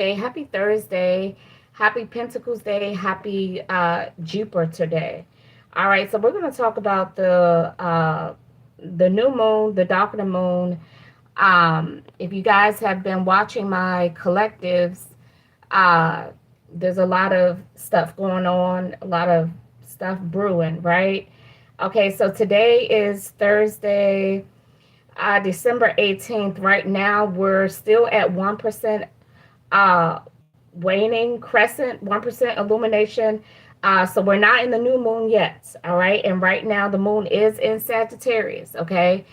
Happy Thursday. Happy Pentacles Day. Happy Jupiter Day. All right, so we're going to talk about the new moon, the dark of the moon. If you guys have been watching my collectives, uh, there's a lot of stuff going on, a lot of stuff brewing, right? Okay, so today is Thursday, December 18th. Right now, we're still at 1% uh, waning crescent, 1% illumination. So we're not in the new moon yet. All right. And right now the moon is in Sagittarius. Okay.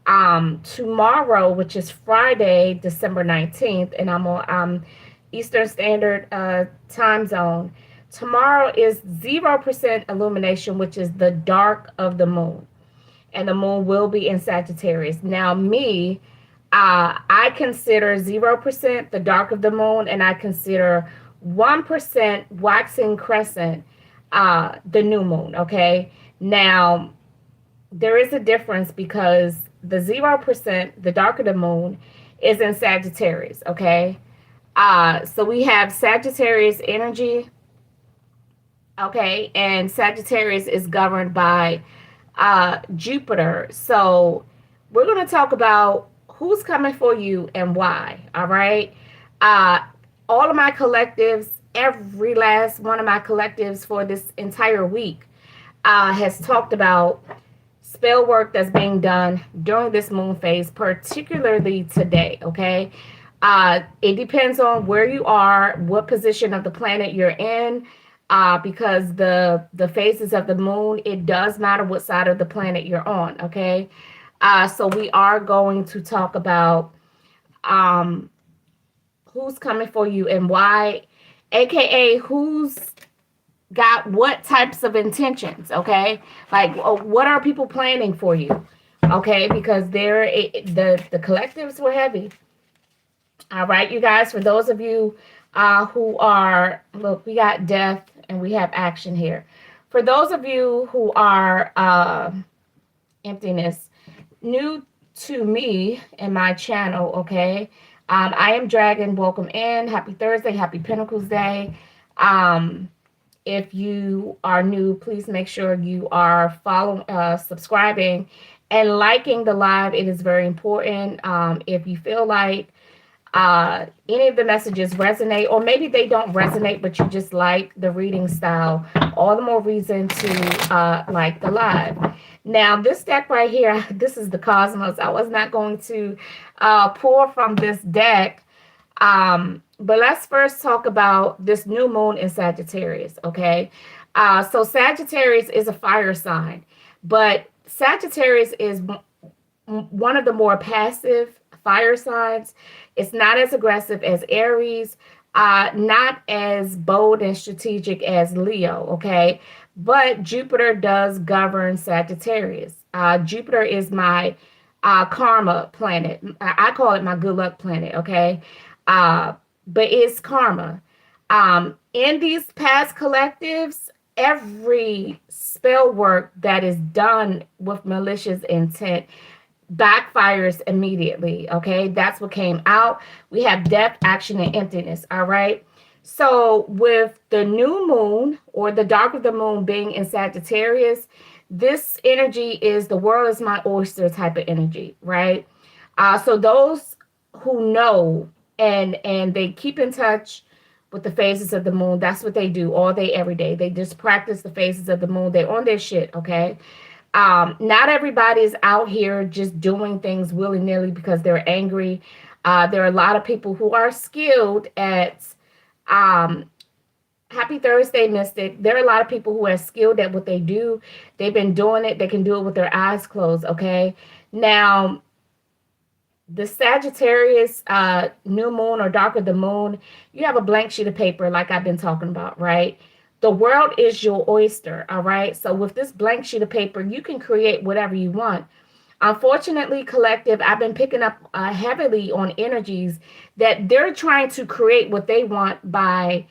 Tomorrow, which is Friday, December 19th, and I'm on Eastern Standard time zone. Tomorrow is 0% illumination, which is the dark of the moon. And the moon will be in Sagittarius. Now, I consider 0% the dark of the moon, and I consider 1% waxing crescent the new moon. Okay. Now, there is a difference because the 0%, the dark of the moon, is in Sagittarius. Okay. So we have Sagittarius energy. Okay. And Sagittarius is governed by Jupiter. So we're going to talk about who's coming for you and why. All right. Uh, all of my collectives, every last one of my collectives for this entire week has talked about spell work that's being done during this moon phase, particularly today. Okay. It depends on where you are, what position of the planet you're in, because the phases of the moon, it does matter what side of the planet you're on. Okay. So we are going to talk about um, who's coming for you and why, aka who's got what types of intentions. Okay, like what are people planning for you? Okay, because the collectives were heavy. All right, you guys. For those of you who are, look, we got death and we have action here. For those of you who are emptiness, new to me and my channel, okay? I am Dragon. Welcome in. Happy Thursday. Happy Pentacles Day. Um, if you are new, please make sure you are following, subscribing, and liking the live. It is very important. If you feel like any of the messages resonate, or maybe they don't resonate, but you just like the reading style, all the more reason to like the live. Now, this deck right here, this is the Cosmos. I was not going to pull from this deck, but let's first talk about this new moon in Sagittarius, okay? So Sagittarius is a fire sign, but Sagittarius is one of the more passive fire signs. It's not as aggressive as Aries, not as bold and strategic as Leo, okay? But Jupiter does govern Sagittarius. Jupiter is my karma planet. I call it my good luck planet, okay? But it's karma. In these past collectives, every spell work that is done with malicious intent backfires immediately. Okay, that's what came out. We have death, action, and emptiness. All right. So with the new moon or the dark of the moon being in Sagittarius, this energy is the world is my oyster type of energy, right? So those who know and they keep in touch with the phases of the moon, that's what they do all day, every day. They just practice the phases of the moon. They're on their shit, okay? Not everybody is out here just doing things willy-nilly because they're angry. There are a lot of people who are skilled at um, Happy Thursday, Mystic. There are a lot of people who are skilled at what they do. They've been doing it. They can do it with their eyes closed, okay? Now, the Sagittarius new moon or dark of the moon, you have a blank sheet of paper like I've been talking about, right? The world is your oyster, all right? So with this blank sheet of paper, you can create whatever you want. Unfortunately, collective, I've been picking up heavily on energies that they're trying to create what they want by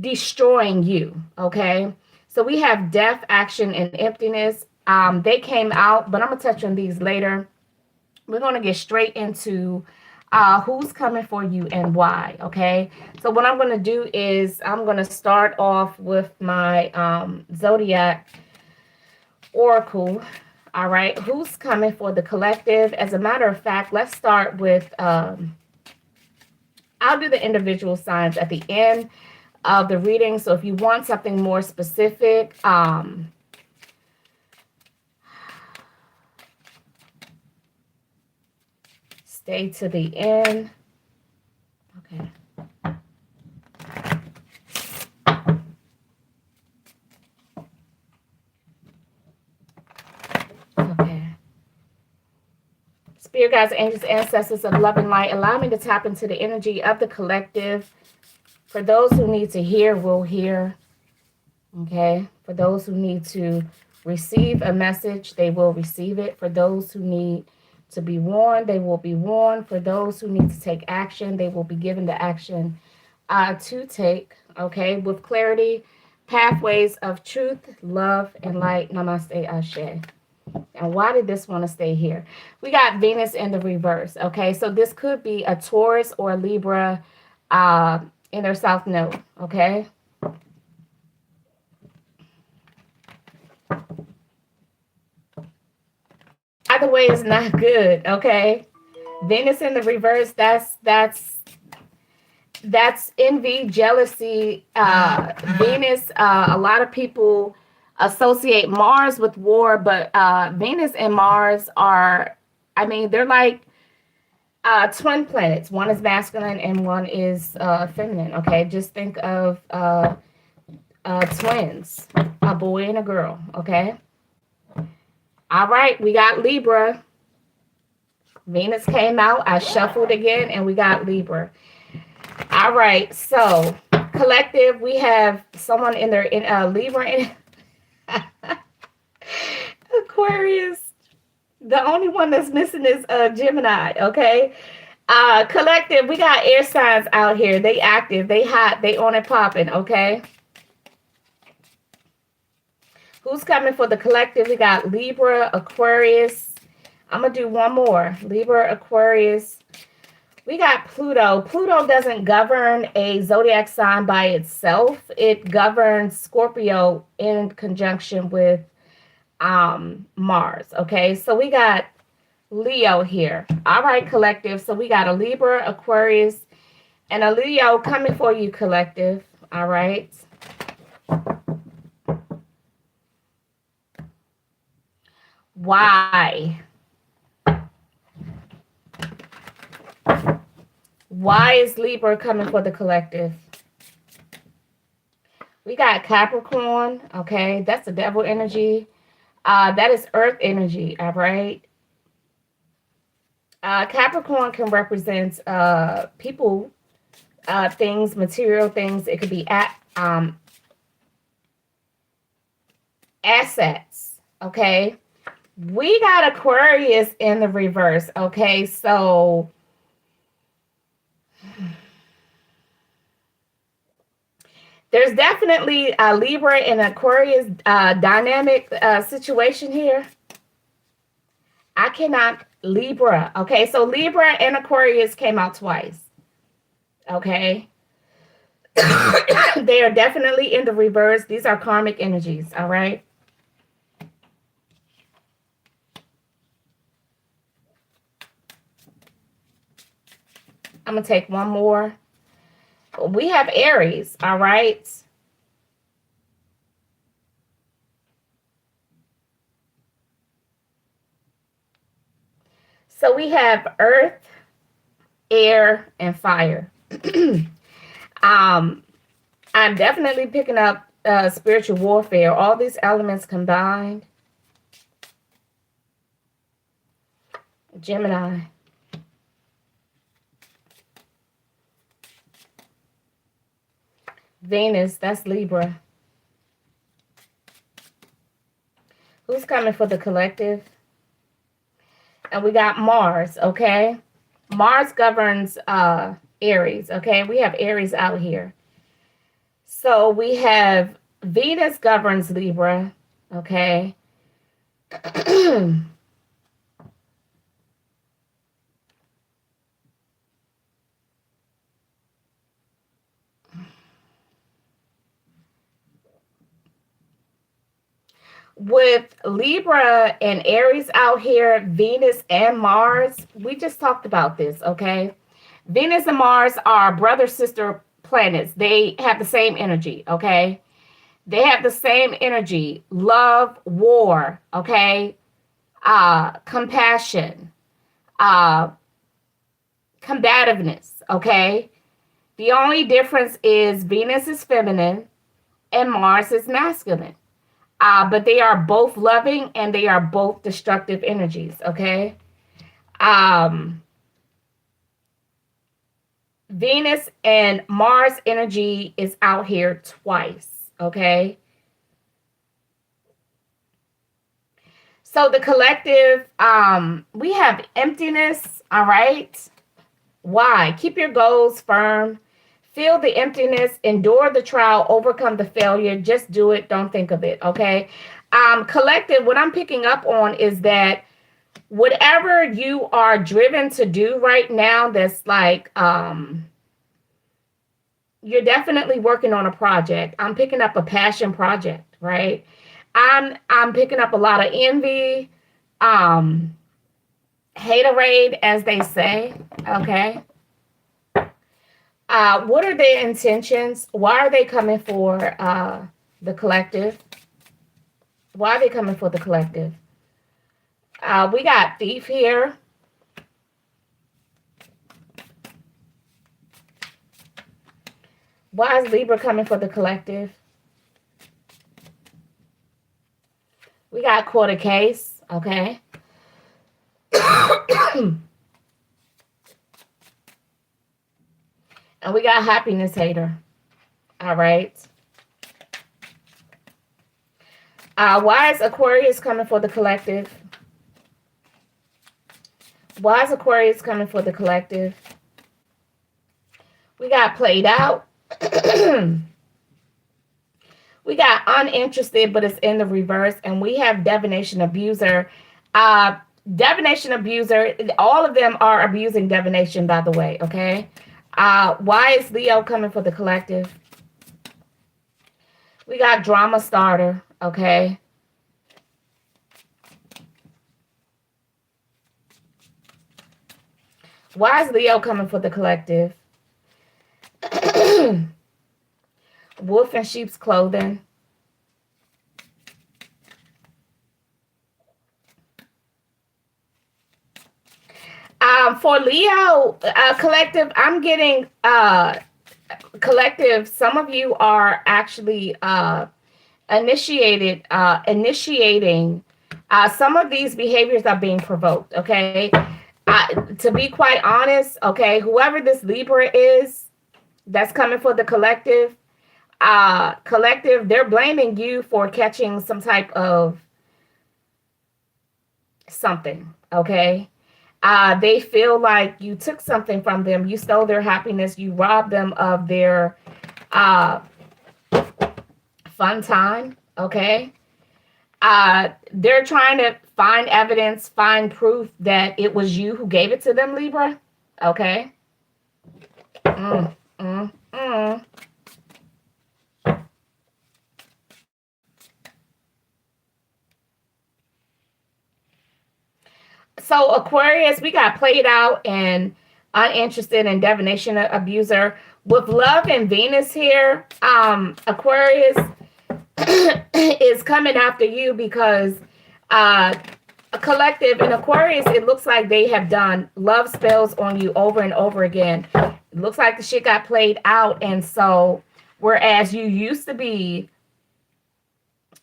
destroying you, okay? So we have death, action, and emptiness. They came out, but I'm going to touch on these later. We're going to get straight into who's coming for you and why. Okay, so what I'm going to do is I'm going to start off with my zodiac oracle. All right, who's coming for the collective? As a matter of fact, let's start with I'll do the individual signs at the end of the reading. So if you want something more specific, stay to the end. Okay. Okay. Spirit guides, angels, ancestors of love and light, allow me to tap into the energy of the collective. For those who need to hear, will hear. Okay. For those who need to receive a message, they will receive it. For those who need to be warned, they will be warned. For those who need to take action, they will be given the action to take. Okay. With clarity, pathways of truth, love, and light. Namaste, Ashe. And why did this want to stay here? We got Venus in the reverse. Okay. So this could be a Taurus or a Libra in their south node. Okay. Either way is not good. Okay. Venus in the reverse, that's envy, jealousy. Venus, a lot of people associate Mars with war, but Venus and Mars are, I mean, they're like twin planets. One is masculine and one is feminine. Okay, just think of twins, a boy and a girl. Okay. All right, we got Libra. Venus came out. I shuffled again, and we got Libra. All right, so collective, we have someone in there in Libra and Aquarius. The only one that's missing is Gemini. Okay, collective, we got air signs out here. They active, they hot, they on and popping. Okay, who's coming for the collective? We got Libra, Aquarius. I'm gonna do one more. Libra, Aquarius. We got Pluto. Pluto doesn't govern a zodiac sign by itself. It governs Scorpio in conjunction with Mars. Okay, so we got Leo here. All right, collective. So we got a Libra, Aquarius, and a Leo coming for you, collective. All right. Why? Why is Libra coming for the collective? We got Capricorn. Okay, that's the devil energy. That is earth energy. All right. Capricorn can represent people, things, material things. It could be assets. Okay. We got Aquarius in the reverse. Okay, so there's definitely a Libra and Aquarius dynamic situation here. I cannot Libra. Okay, so Libra and Aquarius came out twice. Okay. They are definitely in the reverse. These are karmic energies. All right. I'm going to take one more. We have Aries. All right. So we have earth, air, and fire. I'm definitely picking up spiritual warfare. All these elements combined. Gemini. Venus, that's Libra. Who's coming for the collective? And we got Mars, okay? Mars governs Aries, okay? We have Aries out here. So we have Venus governs Libra, okay? With Libra and Aries out here, Venus and Mars, we just talked about this, okay? Venus and Mars are brother sister planets. They have the same energy, okay? They have the same energy, love, war, okay? Compassion, uh, combativeness, okay? The only difference is Venus is feminine and Mars is masculine. But they are both loving and they are both destructive energies, okay? Um, Venus and Mars energy is out here twice, okay? So the collective, we have emptiness, all right? Why? Keep your goals firm. Feel the emptiness, endure the trial, overcome the failure. Just do it. Don't think of it. Okay. Collective, what I'm picking up on is that whatever you are driven to do right now, that's like, you're definitely working on a project. I'm picking up a passion project, right? I'm picking up a lot of envy, um, haterade, as they say. Okay. What are their intentions? Why are they coming for the collective? Why are they coming for the collective? We got thief here. Why is Libra coming for the collective? We got quarter case. Okay. And we got happiness hater. All right. Why is Aquarius coming for the collective? Why is Aquarius coming for the collective? We got played out. We got uninterested, but it's in the reverse. And we have divination abuser. Uh, Divination abuser, all of them are abusing divination, by the way, okay? Why is Leo coming for the collective? We got drama starter, okay? Why is Leo coming for the collective? Wolf in sheep's clothing. For Leo collective, I'm getting collective. Some of you are actually initiating. Some of these behaviors are being provoked. Okay, to be quite honest, okay, whoever this Libra is that's coming for the collective, they're blaming you for catching some type of something. Okay. They feel like you took something from them. You stole their happiness. You robbed them of their uh, fun time. Okay. They're trying to find evidence, find proof that it was you who gave it to them, Libra. Okay. Mm, mm, mm. So Aquarius, we got played out and uninterested in divination abuser. With love and Venus here, Aquarius is coming after you because a collective in Aquarius, it looks like they have done love spells on you over and over again. It looks like the shit got played out. And so, whereas you used to be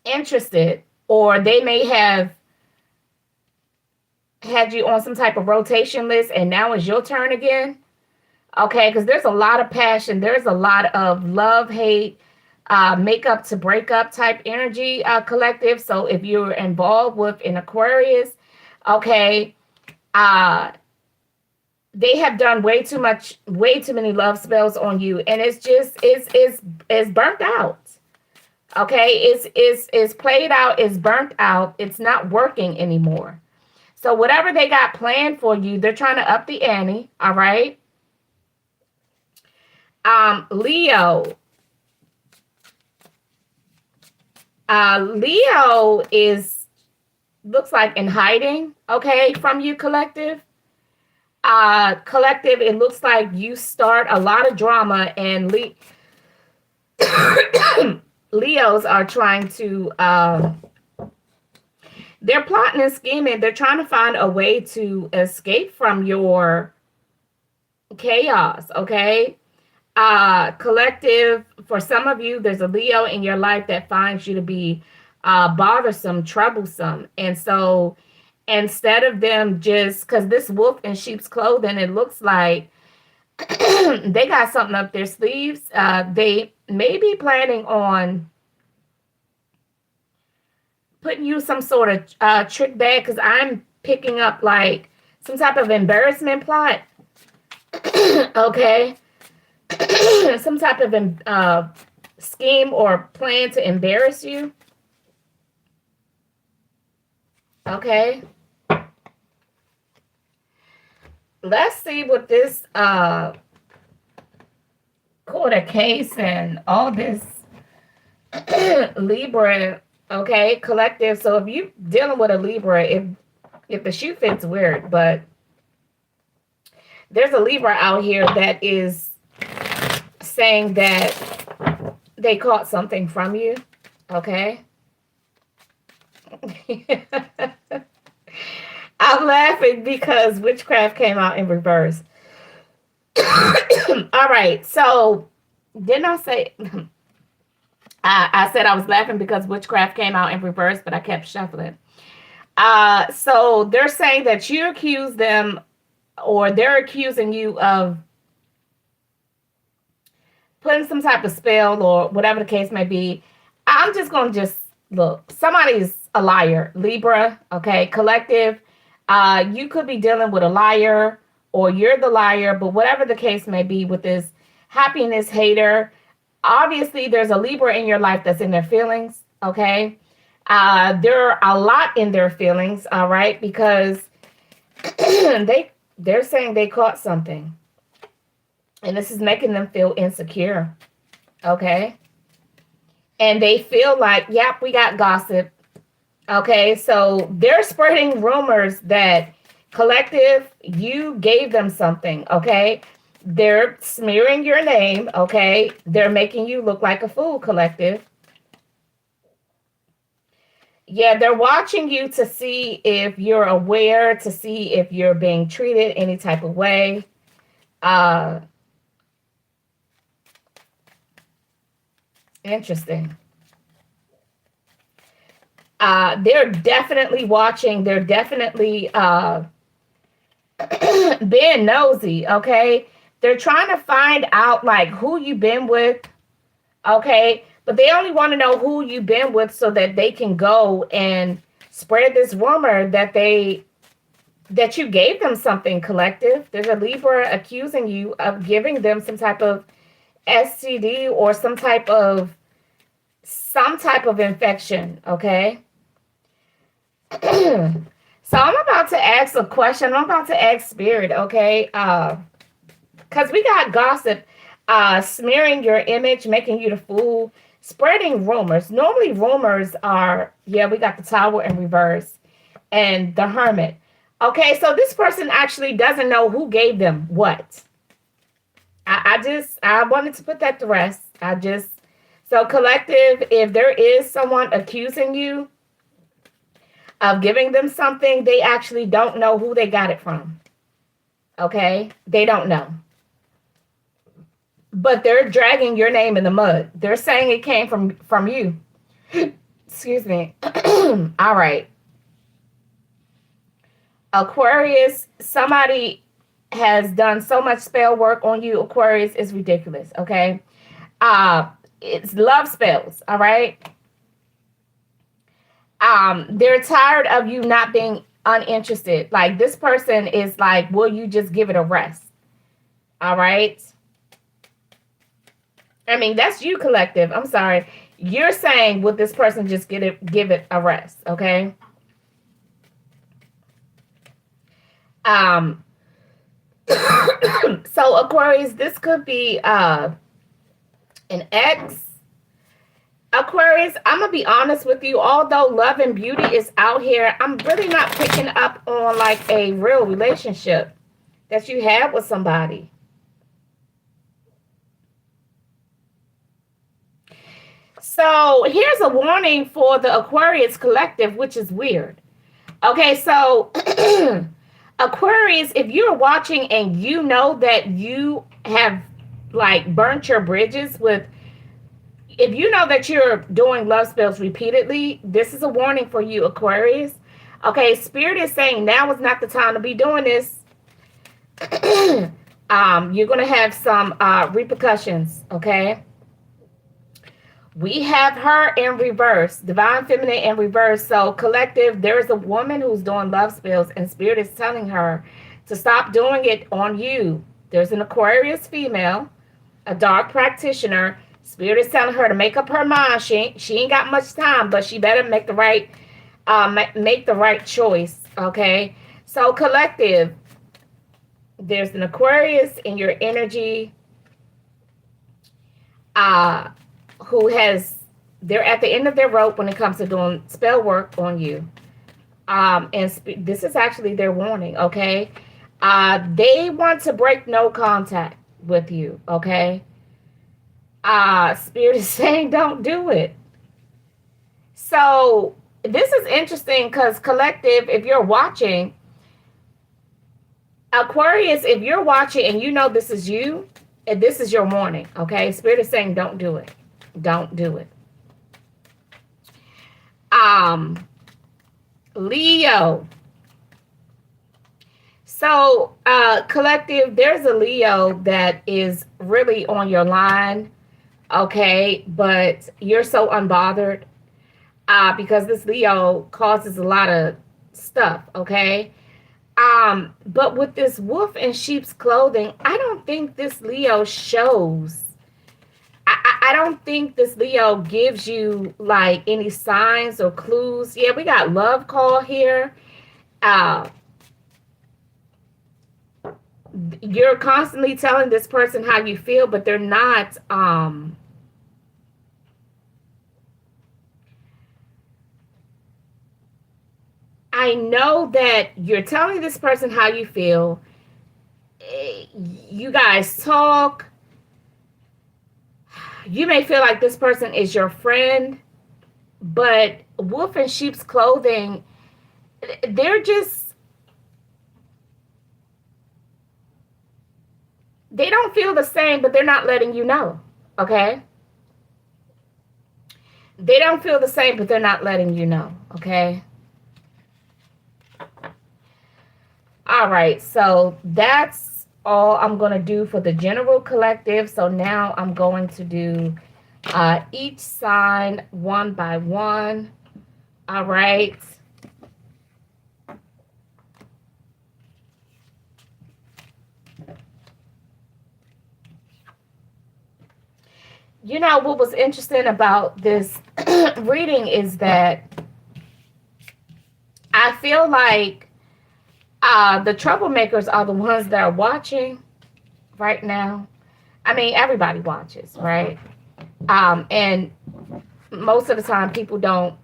interested, or they may have had you on some type of rotation list, and now it's your turn again. Okay, because there's a lot of passion, there's a lot of love, hate, make up to break up type energy, collective. So if you're involved with an Aquarius, okay, uh, they have done way too many love spells on you, and it's burnt out. Okay, it's played out, it's burnt out, it's not working anymore. So whatever they got planned for you, they're trying to up the ante. All right. Leo. Leo is looks like in hiding, okay, from you, collective. Collective, it looks like you start a lot of drama, and Leos are trying to they're plotting and scheming. They're trying to find a way to escape from your chaos, okay? Collective, for some of you, there's a Leo in your life that finds you to be bothersome, troublesome. And so instead of them just, because this wolf in sheep's clothing, it looks like they got something up their sleeves. They may be planning on putting you some sort of trick bag, because I'm picking up like some type of embarrassment plot. Okay. Some type of scheme or plan to embarrass you. Okay. Let's see what this court of case and all this Libra, okay, collective. So if you dealing with a Libra, if the shoe fits, weird, but there's a Libra out here that is saying that they caught something from you, okay? I'm laughing because witchcraft came out in reverse. All right, so didn't I say I said I was laughing because witchcraft came out in reverse, but I kept shuffling. So they're saying that you accuse them, or they're accusing you of putting some type of spell or whatever the case may be. I'm just going to just look. Somebody's a liar. Libra, okay, collective. You could be dealing with a liar, or you're the liar, but whatever the case may be with this happiness hater, obviously there's a Libra in your life that's in their feelings, okay? There are a lot in their feelings, all right, because they're saying they caught something, and this is making them feel insecure, okay? And they feel like, yep, we got gossip, okay? So they're spreading rumors that collective, you gave them something, okay? They're smearing your name, okay? They're making you look like a fool, collective. Yeah, they're watching you to see if you're aware, to see if you're being treated any type of way. Interesting. They're definitely watching. They're definitely being nosy, okay? They're trying to find out like who you've been with, okay? But they only want to know who you've been with so that they can go and spread this rumor that you gave them something, collective. There's a Libra accusing you of giving them some type of STD or some type of infection, okay? So I'm about to ask a question. I'm about to ask spirit, okay? Because we got gossip, smearing your image, making you the fool, spreading rumors. Normally rumors are, yeah, we got the Tower in reverse and the Hermit. Okay, so this person actually doesn't know who gave them what. I wanted to put that to rest. So collective, if there is someone accusing you of giving them something, they actually don't know who they got it from. Okay? They don't know. But they're dragging your name in the mud. They're saying it came from you. Excuse me. All right. Aquarius, somebody has done so much spell work on you, Aquarius, is ridiculous, okay? It's love spells, all right? They're tired of you not being uninterested. Like, this person is like, will you just give it a rest? All right? I mean, that's you, collective. I'm sorry. You're saying, would this person just give it a rest, okay? So Aquarius, this could be an ex. Aquarius, I'm going to be honest with you. Although love and beauty is out here, I'm really not picking up on like a real relationship that you have with somebody. So here's a warning for the Aquarius collective, which is weird. Okay, so Aquarius, if you're watching and you know that you have like burnt your bridges with, if you know that you're doing love spells repeatedly, this is a warning for you, Aquarius. Okay, Spirit is saying now is not the time to be doing this. You're gonna have some repercussions. Okay, we have her in reverse, divine feminine in reverse. So collective, there is a woman who's doing love spells, and Spirit is telling her to stop doing it on you. There's an Aquarius female, a dark practitioner. Spirit is telling her to make up her mind. She ain't got much time, but she better make the right choice. Okay. So collective, there's an Aquarius in your energy, uh, who has, they're at the end of their rope when it comes to doing spell work on you. This is actually their warning. Okay. They want to break no contact with you. Okay. Spirit is saying don't do it. So this is interesting because collective, if you're watching, Aquarius, if you're watching and you know this is you, and this is your warning, okay? Spirit is saying don't do it. Don't do it. Leo. So, collective, there's a Leo that is really on your line, okay? But you're so unbothered because this Leo causes a lot of stuff, okay? But with this wolf in sheep's clothing, I don't think this Leo shows. I don't think this Leo gives you like any signs or clues. Yeah, we got love call here. Uh, you're constantly telling this person how you feel, but they're not. I know that you're telling this person how you feel. You guys talk. You may feel like this person is your friend, but wolf in sheep's clothing, they're just, they don't feel the same, but they're not letting you know. Okay? They don't feel the same, but they're not letting you know. Okay? All right, so that's all I'm going to do for the general collective. So now I'm going to do each sign one by one. All right. You know, what was interesting about this reading is that I feel like the troublemakers are the ones that are watching right now. I mean, everybody watches, right? And most of the time people don't,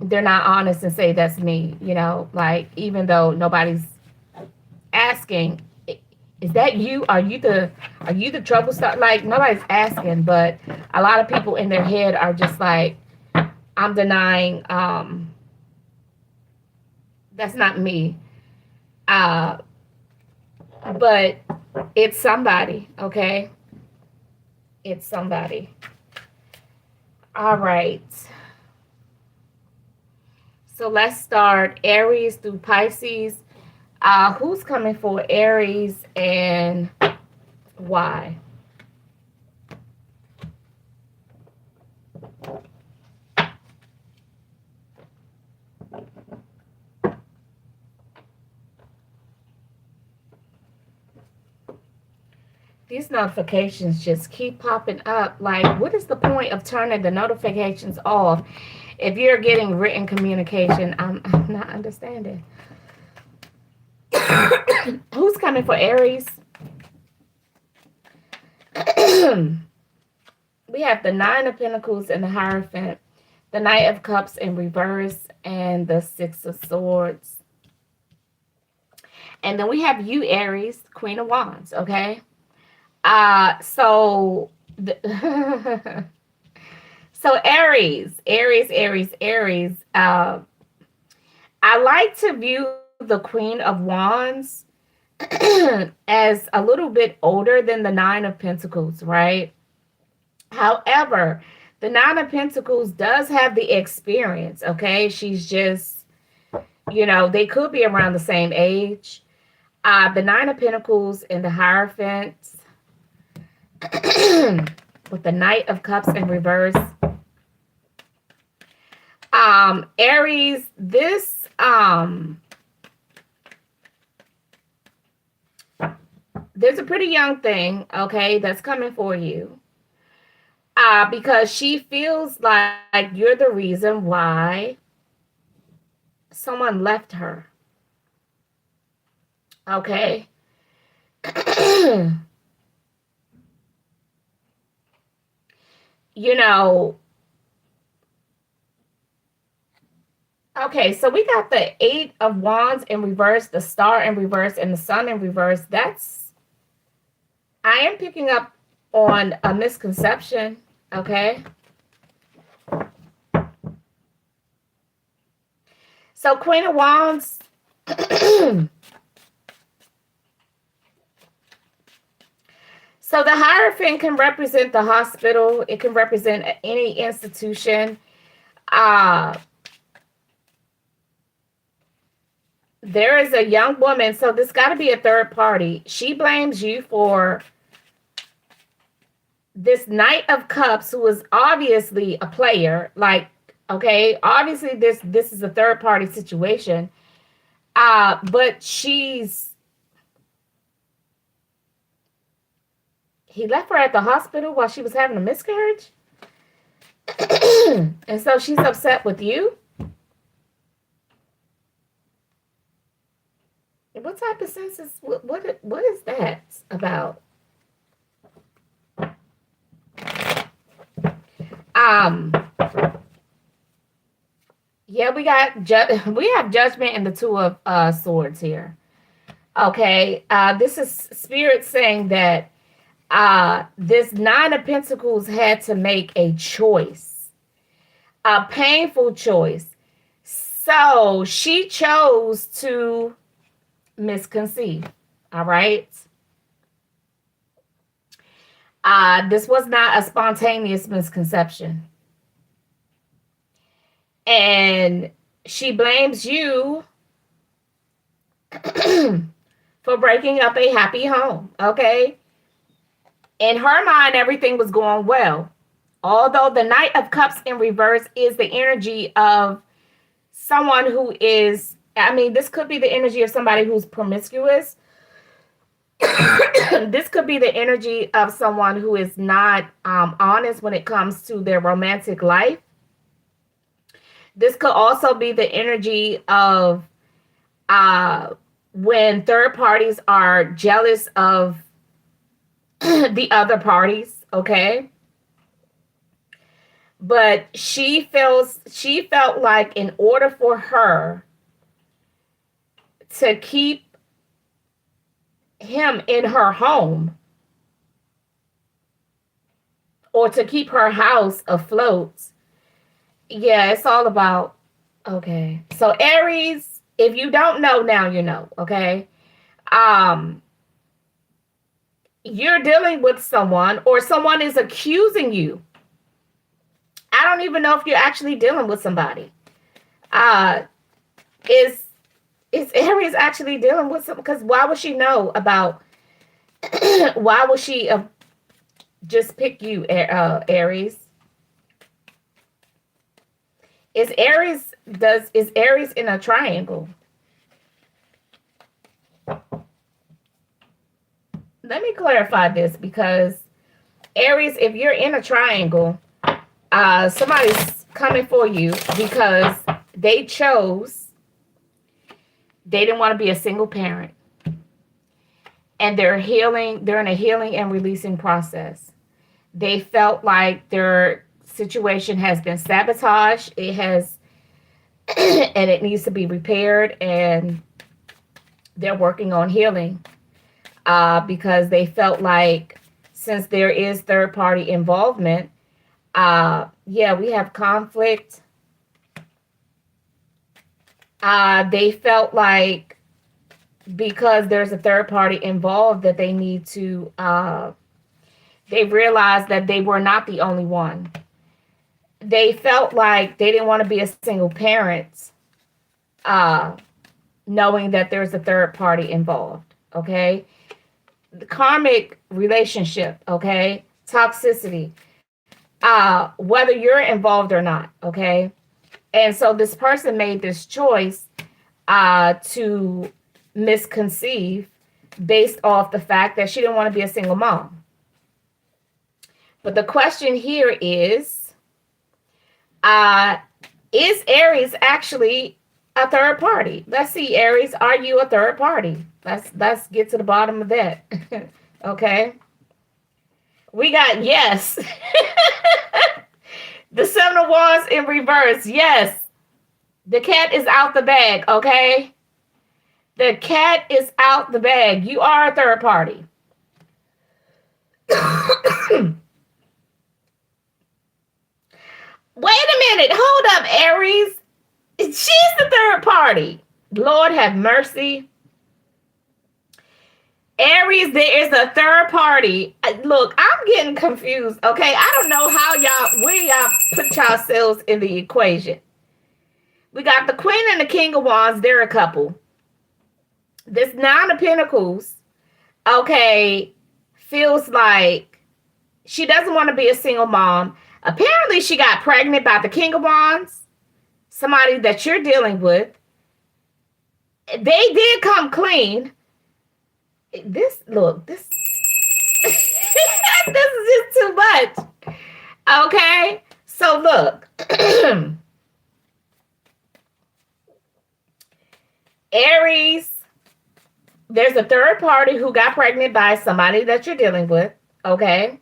they're not honest and say that's me, you know, like even though nobody's asking, is that you? Are you the trouble star? Like nobody's asking, but a lot of people in their head are just like, I'm denying, that's not me. Uh, but it's somebody, okay? It's somebody. All right. So let's start Aries through Pisces. Who's coming for Aries and why? These notifications just keep popping up. Like, what is the point of turning the notifications off if you're getting written communication? I'm not understanding. Who's coming for Aries? We We have the Nine of Pentacles and the Hierophant, the Knight of Cups in reverse, and the Six of Swords. And then we have you, Aries, Queen of Wands, okay? So so Aries. I like to view the Queen of Wands as a little bit older than the Nine of Pentacles, right? However, the Nine of Pentacles does have the experience, okay? She's just, they could be around the same age. The Nine of Pentacles and the Hierophant with the Knight of Cups in reverse. Aries, there's a pretty young thing, okay, that's coming for you. Because she feels like you're the reason why someone left her. Okay. you know, okay, so we got the Eight of Wands in reverse, the Star in reverse, and the Sun in reverse. I am picking up on a misconception, okay? So Queen of Wands, so the Hierophant can represent the hospital. It can represent any institution. There is a young woman, so this got to be a third party. She blames you for this Knight of Cups, who is obviously a player. Like, okay, obviously this is a third party situation. But he left her at the hospital while she was having a miscarriage. And so she's upset with you. What type of sense is what is that about? Yeah, we have Judgment and the Two of Swords here. Okay, this is Spirit saying that this Nine of Pentacles had to make a choice, a painful choice. So she chose to misconceive. All right. This was not a spontaneous misconception. And she blames you for breaking up a happy home. Okay. In her mind, everything was going well. Although the Knight of Cups in reverse is the energy of someone who is, this could be the energy of somebody who's promiscuous. This could be the energy of someone who is not honest when it comes to their romantic life. This could also be the energy of when third parties are jealous of the other parties, okay? But she felt like in order for her to keep him in her home or to keep her house afloat, yeah, it's all about, okay. So Aries, if you don't know now, you know, okay? You're dealing with someone or someone is accusing you. I don't even know if you're actually dealing with somebody. Is Aries actually dealing with someone? Because why would she know about, why would she just pick you, Aries? Is Aries in a triangle? Let me clarify this, because Aries, if you're in a triangle, somebody's coming for you because they didn't want to be a single parent. And they're in a healing and releasing process. They felt like their situation has been sabotaged. It has, and it needs to be repaired. And they're working on healing because they felt like since there is third party involvement, yeah, we have conflict. They felt like because there's a third party involved that they need to, they realized that they were not the only one. They felt like they didn't want to be a single parent, uh, knowing that there's a third party involved. Okay. The karmic relationship. Okay. Toxicity. Whether you're involved or not. Okay. And so this person made this choice to misconceive based off the fact that she didn't want to be a single mom. But the question here is Aries actually a third party? Let's see, Aries, are you a third party? Let's get to the bottom of that. Okay. We got yes. The Seven of Wands in reverse. Yes. The cat is out the bag, okay? The cat is out the bag. You are a third party. Wait a minute. Hold up, Aries. She's the third party. Lord have mercy. Aries, there is a third party. Look, I'm getting confused, okay? I don't know where y'all put yourselves in the equation. We got the Queen and the King of Wands. They're a couple. This Nine of Pentacles, okay, feels like she doesn't want to be a single mom. Apparently, she got pregnant by the King of Wands, somebody that you're dealing with. They did come clean. This this is just too much. Okay, so look. Aries, there's a third party who got pregnant by somebody that you're dealing with, okay?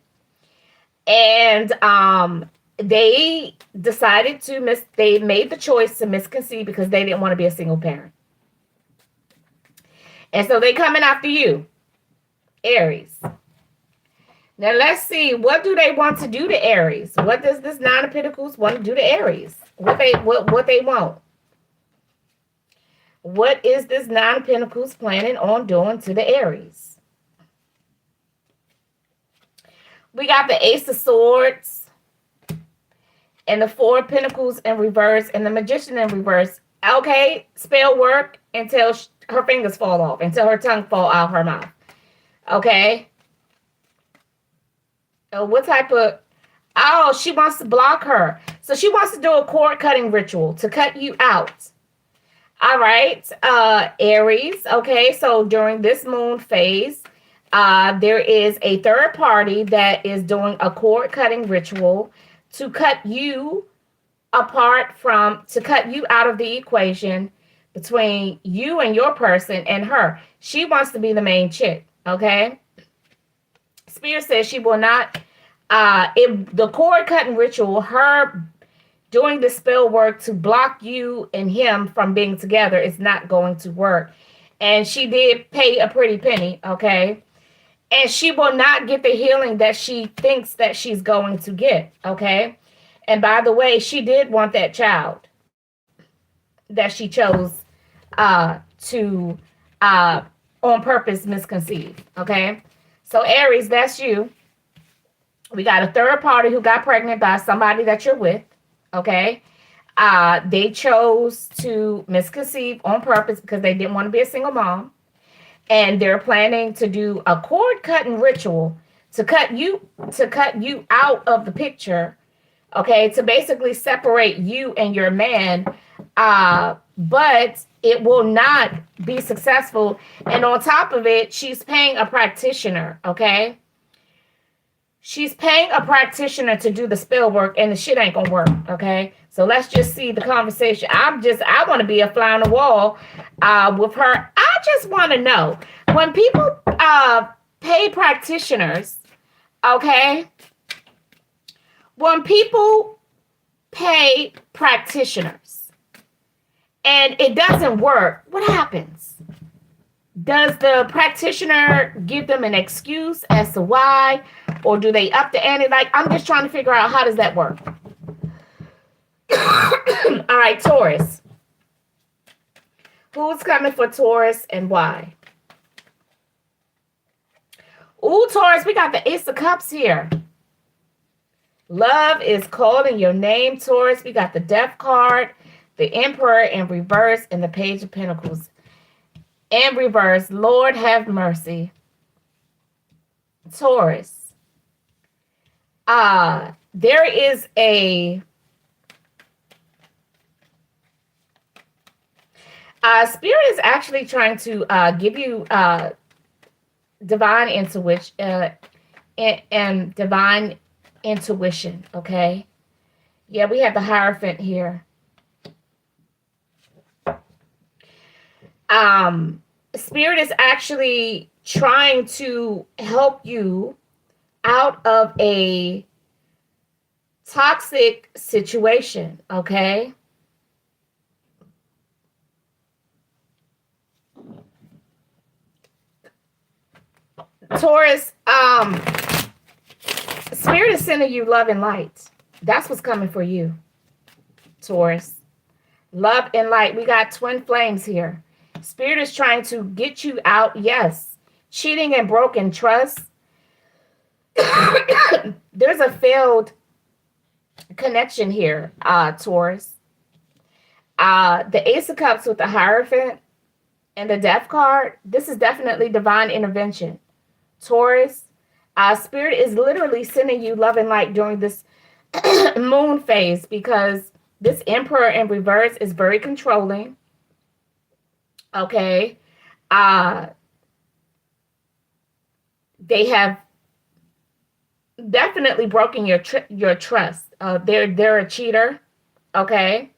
And they decided they made the choice to misconceive because they didn't want to be a single parent. And so they coming after you, Aries. Now let's see, what do they want to do to Aries? What does this Nine of Pentacles want to do to Aries? What they want? What is this Nine of Pentacles planning on doing to the Aries? We got the Ace of Swords and the Four of Pentacles in reverse and the Magician in reverse. Okay, spell work until her fingers fall off, until her tongue fall out her mouth. Okay. What type of... Oh, she wants to block her. So she wants to do a cord cutting ritual to cut you out. All right, Aries. Okay, so during this moon phase, there is a third party that is doing a cord cutting ritual to cut you to cut you out of the equation between you and your person and her. She wants to be the main chick, okay? Spirit says she will not, the cord cutting ritual, her doing the spell work to block you and him from being together is not going to work. And she did pay a pretty penny, okay? And she will not get the healing that she thinks that she's going to get, okay? And by the way, she did want that child that she chose to on purpose misconceive, okay? So Aries, that's you. We got a third party who got pregnant by somebody that you're with, okay? They chose to misconceive on purpose because they didn't want to be a single mom. And they're planning to do a cord cutting ritual to cut you out of the picture, okay? To basically separate you and your man. But it will not be successful. And on top of it, she's paying a practitioner, okay? She's paying a practitioner to do the spell work, and the shit ain't gonna work, okay? So let's just see the conversation. I want to be a fly on the wall with her. I just want to know, when people pay practitioners, okay, When people pay practitioners and it doesn't work, what happens? Does the practitioner give them an excuse as to why, or do they up the ante? Like, I'm just trying to figure out, how does that work? All right, Taurus. Who's coming for Taurus and why? Ooh, Taurus, we got the Ace of Cups here. Love is calling your name, Taurus. We got the Death card, the Emperor in reverse, and the Page of Pentacles in reverse. Lord have mercy. Taurus. There is a spirit is actually trying to give you divine intuition and divine intuition. Okay. Yeah, we have the Hierophant here. Spirit is actually trying to help you out of a toxic situation. Okay. Taurus, Spirit is sending you love and light. That's what's coming for you, Taurus. Love and light. We got twin flames here. Spirit is trying to get you out. Yes. Cheating and broken trust. There's a failed connection here, Taurus. The Ace of Cups with the Hierophant and the Death card. This is definitely divine intervention. Taurus, Spirit is literally sending you love and light during this moon phase, because this Emperor in reverse is very controlling. Okay. They have definitely broken your trust. They're a cheater. Okay.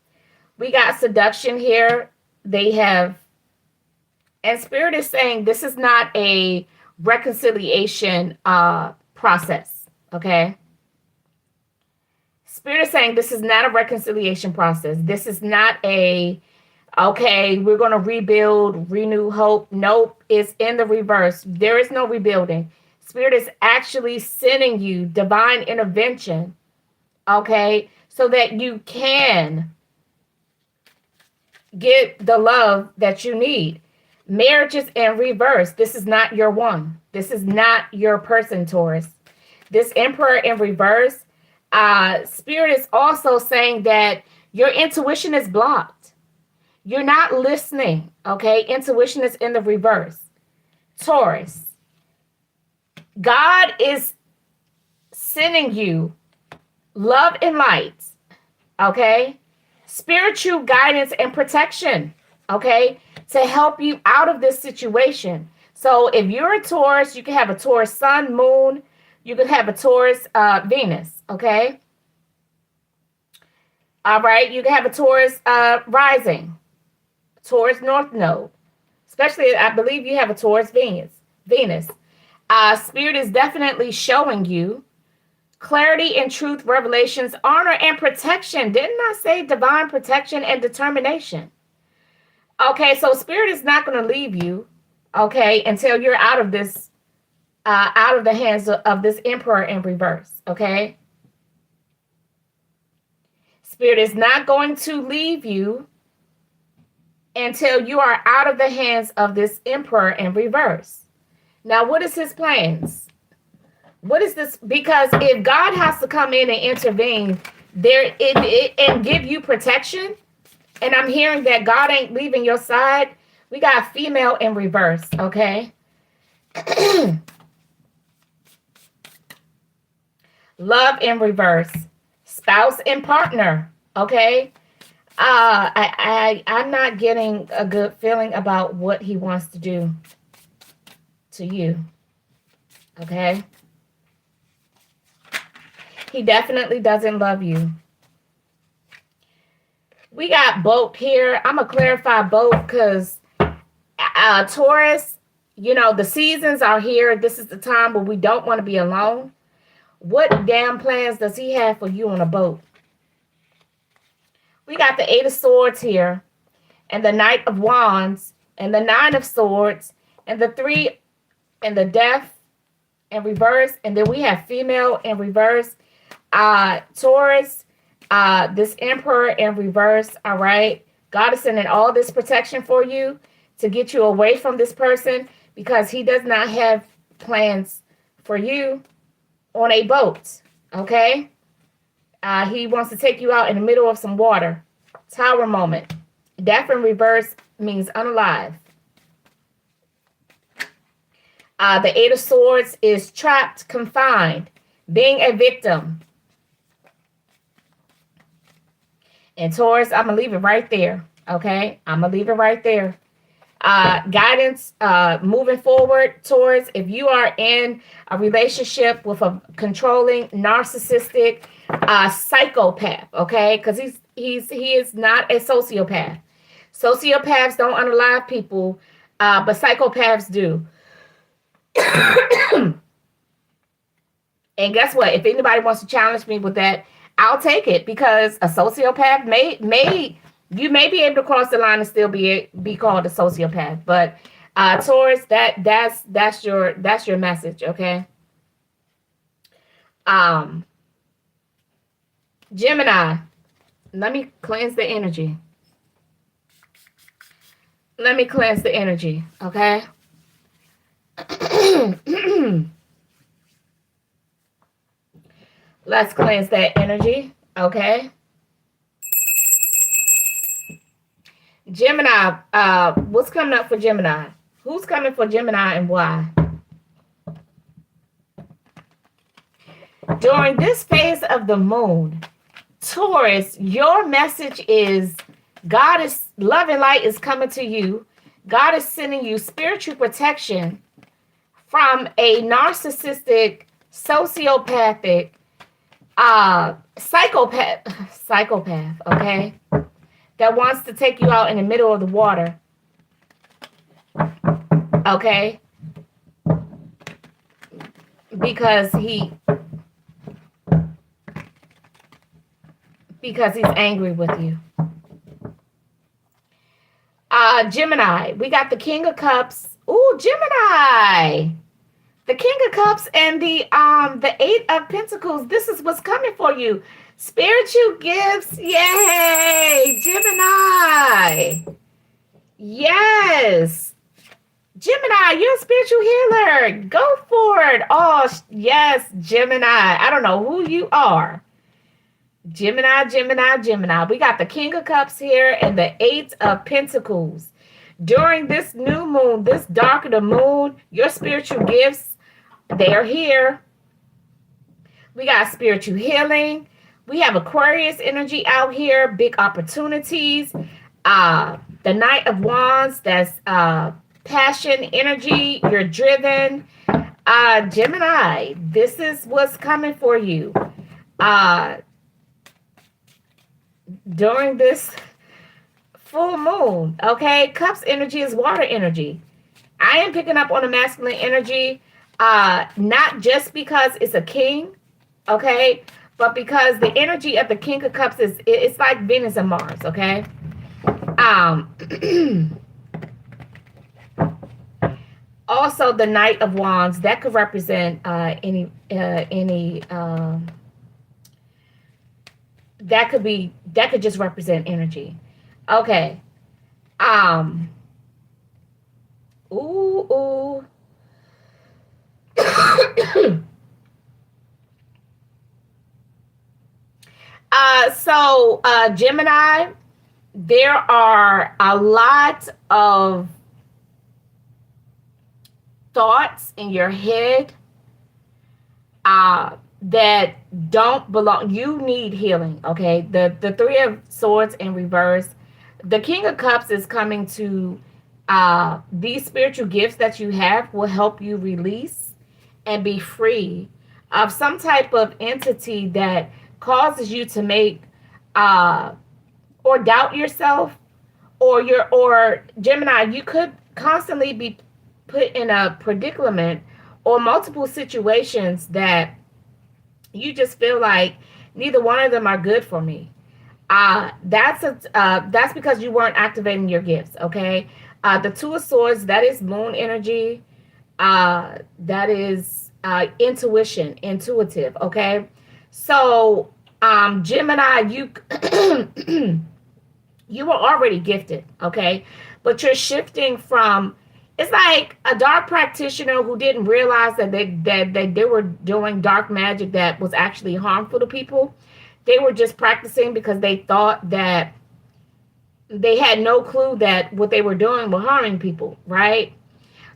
We got seduction here. They have, and Spirit is saying this is not a reconciliation process. Okay. Spirit is saying this is not a reconciliation process. This is not a, okay, we're going to rebuild, renew hope. Nope, it's in the reverse. There is no rebuilding. Spirit is actually sending you divine intervention, okay, so that you can get the love that you need. Marriage is in reverse. This is not your one. This is not your person, Taurus. This Emperor in reverse, Spirit is also saying that your intuition is blocked. You're not listening, okay? Intuition is in the reverse. Taurus, God is sending you love and light, okay? Spiritual guidance and protection, okay? To help you out of this situation. So if you're a Taurus, you can have a Taurus sun, moon. You could have a Taurus Venus, okay? All right, you can have a Taurus rising, Taurus north node. Especially, I believe you have a Taurus Venus. Spirit is definitely showing you clarity and truth, revelations, honor and protection. Didn't I say divine protection and determination? Okay, so Spirit is not going to leave you, okay, until you're out of this, out of the hands of this Emperor in reverse, okay? Spirit is not going to leave you until you are out of the hands of this Emperor in reverse. Now, what is his plans? What is this? Because if God has to come in and intervene there and give you protection, and I'm hearing that God ain't leaving your side, we got female in reverse, okay? Love in reverse. Spouse and partner, okay? I'm not getting a good feeling about what he wants to do to you, okay? He definitely doesn't love you. We got boat here. I'm going to clarify boat because Taurus, you know, the seasons are here. This is the time where we don't want to be alone. What damn plans does he have for you on a boat? We got the Eight of Swords here, and the Knight of Wands, and the Nine of Swords, and the Three, and the Death in reverse, and then we have Female in reverse. Taurus, this Emperor in reverse. All right, God is sending all this protection for you to get you away from this person because he does not have plans for you on a boat. Okay, he wants to take you out in the middle of some water. Tower moment. Death in reverse means unalive. The Eight of Swords is trapped, confined, being a victim. And Taurus, I'm going to leave it right there. Okay? I'm going to leave it right there. Guidance, moving forward, Taurus, if you are in a relationship with a controlling, narcissistic, psychopath, okay? Because he is not a sociopath. Sociopaths don't unalive people, but psychopaths do. And guess what? If anybody wants to challenge me with that, I'll take it, because a sociopath you may be able to cross the line and still be called a sociopath. But Taurus, that's your message, okay? Gemini, let me cleanse the energy. Let me cleanse the energy, okay? Let's cleanse that energy, okay? Gemini, what's coming up for Gemini? Who's coming for Gemini and why? During this phase of the moon, Taurus, your message is God is, love and light is coming to you. God is sending you spiritual protection from a narcissistic, sociopathic, psychopath, okay, that wants to take you out in the middle of the water, okay, because he's angry with you. Gemini, we got the King of Cups. Ooh, Gemini. The King of Cups and the Eight of Pentacles. This is what's coming for you. Spiritual gifts. Yay! Gemini. Yes. Gemini, you're a spiritual healer. Go for it. Oh, yes, Gemini. I don't know who you are. Gemini. We got the King of Cups here and the Eight of Pentacles. During this new moon, this dark of the moon, your spiritual gifts, they are here. We got spiritual healing. We have Aquarius energy out here, big opportunities. The Knight of Wands, that's passion, energy. You're driven. Gemini, this is what's coming for you. During this full moon, okay? Cups energy is water energy. I am picking up on the masculine energy, not just because it's a king, okay? But because the energy of the King of Cups it's like Venus and Mars, okay? Also, the Knight of Wands, that could represent any that could just represent energy. Okay. Ooh. So Gemini, there are a lot of thoughts in your head that don't belong. You need healing, okay? The Three of Swords in reverse. The King of Cups is coming to these spiritual gifts that you have will help you release and be free of some type of entity that causes you to make or doubt yourself, or Gemini, you could constantly be put in a predicament or multiple situations that You just feel like neither one of them are good for me. That's because you weren't activating your gifts. Okay. The Two of Swords, that is moon energy. That is intuitive. Okay. So Gemini, you you were already gifted, okay? But you're shifting from, it's like a dark practitioner who didn't realize that they were doing dark magic that was actually harmful to people. They were just practicing because they thought that they had no clue that what they were doing were harming people, right?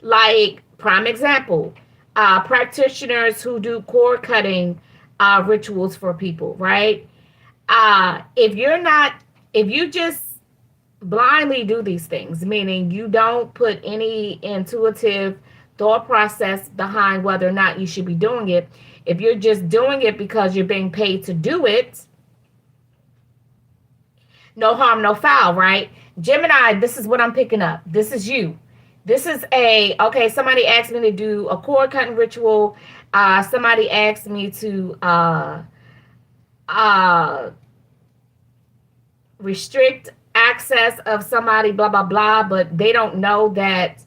Like, prime example, practitioners who do cord cutting rituals for people, right? If you're not, if you just blindly do these things, meaning you don't put any intuitive thought process behind whether or not you should be doing it. If you're just doing it because you're being paid to do it, no harm, no foul, right? Gemini, this is what I'm picking up. This is you. This is okay, somebody asked me to do a cord cutting ritual. Somebody asked me to uh, restrict access of somebody, blah, blah, blah, but they don't know that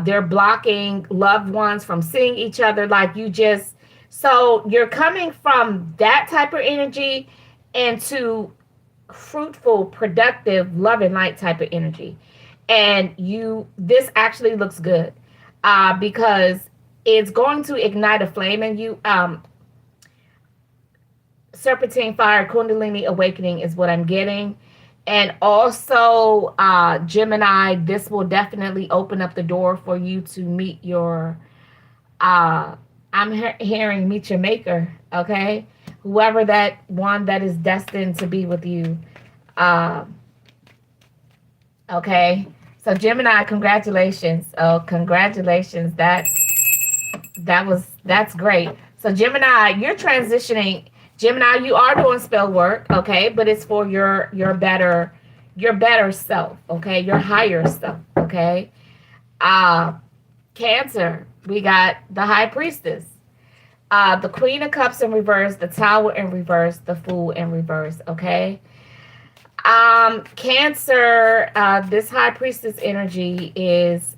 they're blocking loved ones from seeing each other. Like you just, so you're coming from that type of energy into fruitful, productive, love and light type of energy. And this actually looks good because it's going to ignite a flame in you. Serpentine fire, Kundalini awakening is what I'm getting. And also, Gemini, this will definitely open up the door for you to meet your, uh, I'm hearing meet your maker, okay? Whoever that one that is destined to be with you. Uh, okay? So, Gemini, congratulations. Oh, congratulations. That's great. So Gemini, you're transitioning. Gemini, you are doing spell work, okay, but it's for your better self, okay, your higher self, okay. Uh Cancer, we got the High Priestess, the Queen of Cups in reverse, the Tower in reverse, the Fool in reverse, okay. Cancer, this High Priestess energy is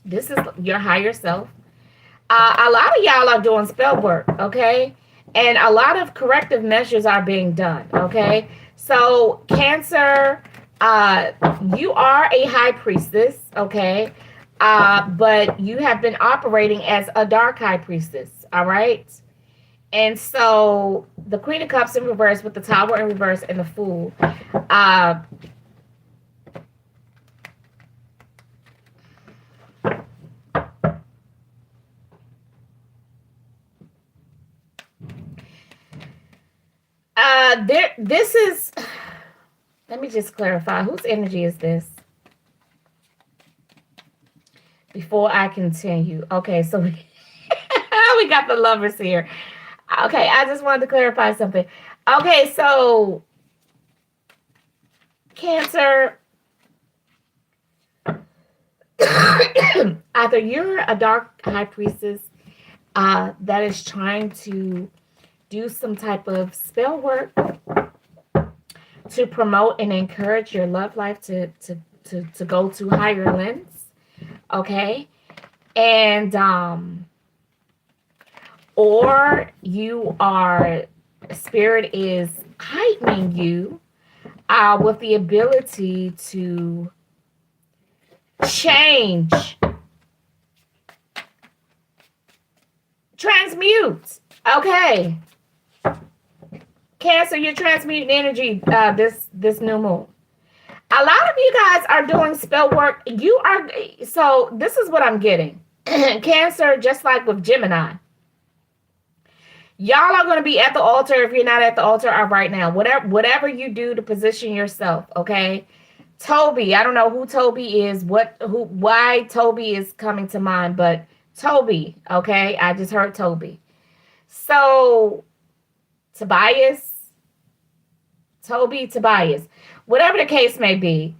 this is your higher self. A lot of y'all are doing spell work, okay? And a lot of corrective measures are being done, okay? So, Cancer, you are a high priestess, okay? But you have been operating as a dark high priestess, all right? And so, the Queen of Cups in reverse with the Tower in reverse and the Fool. Uh, this is, let me just clarify, whose energy is this before I continue? Okay, so we got the lovers here. Okay, I just wanted to clarify something. Okay, so Cancer, either you're a dark high priestess that is trying to do some type of spell work to promote and encourage your love life to go to higher lengths, okay? And or you are, spirit is heightening you with the ability to change, transmute, okay. Cancer, you're transmuting energy this new moon. A lot of you guys are doing spell work. You are, so this is what I'm getting. Cancer, just like with Gemini, y'all are going to be at the altar. If you're not at the altar right now, whatever you do to position yourself, okay. Toby, I don't know who Toby is, why Toby is coming to mind, but Toby, okay, I just heard Toby. So Tobias, Tobias, whatever the case may be,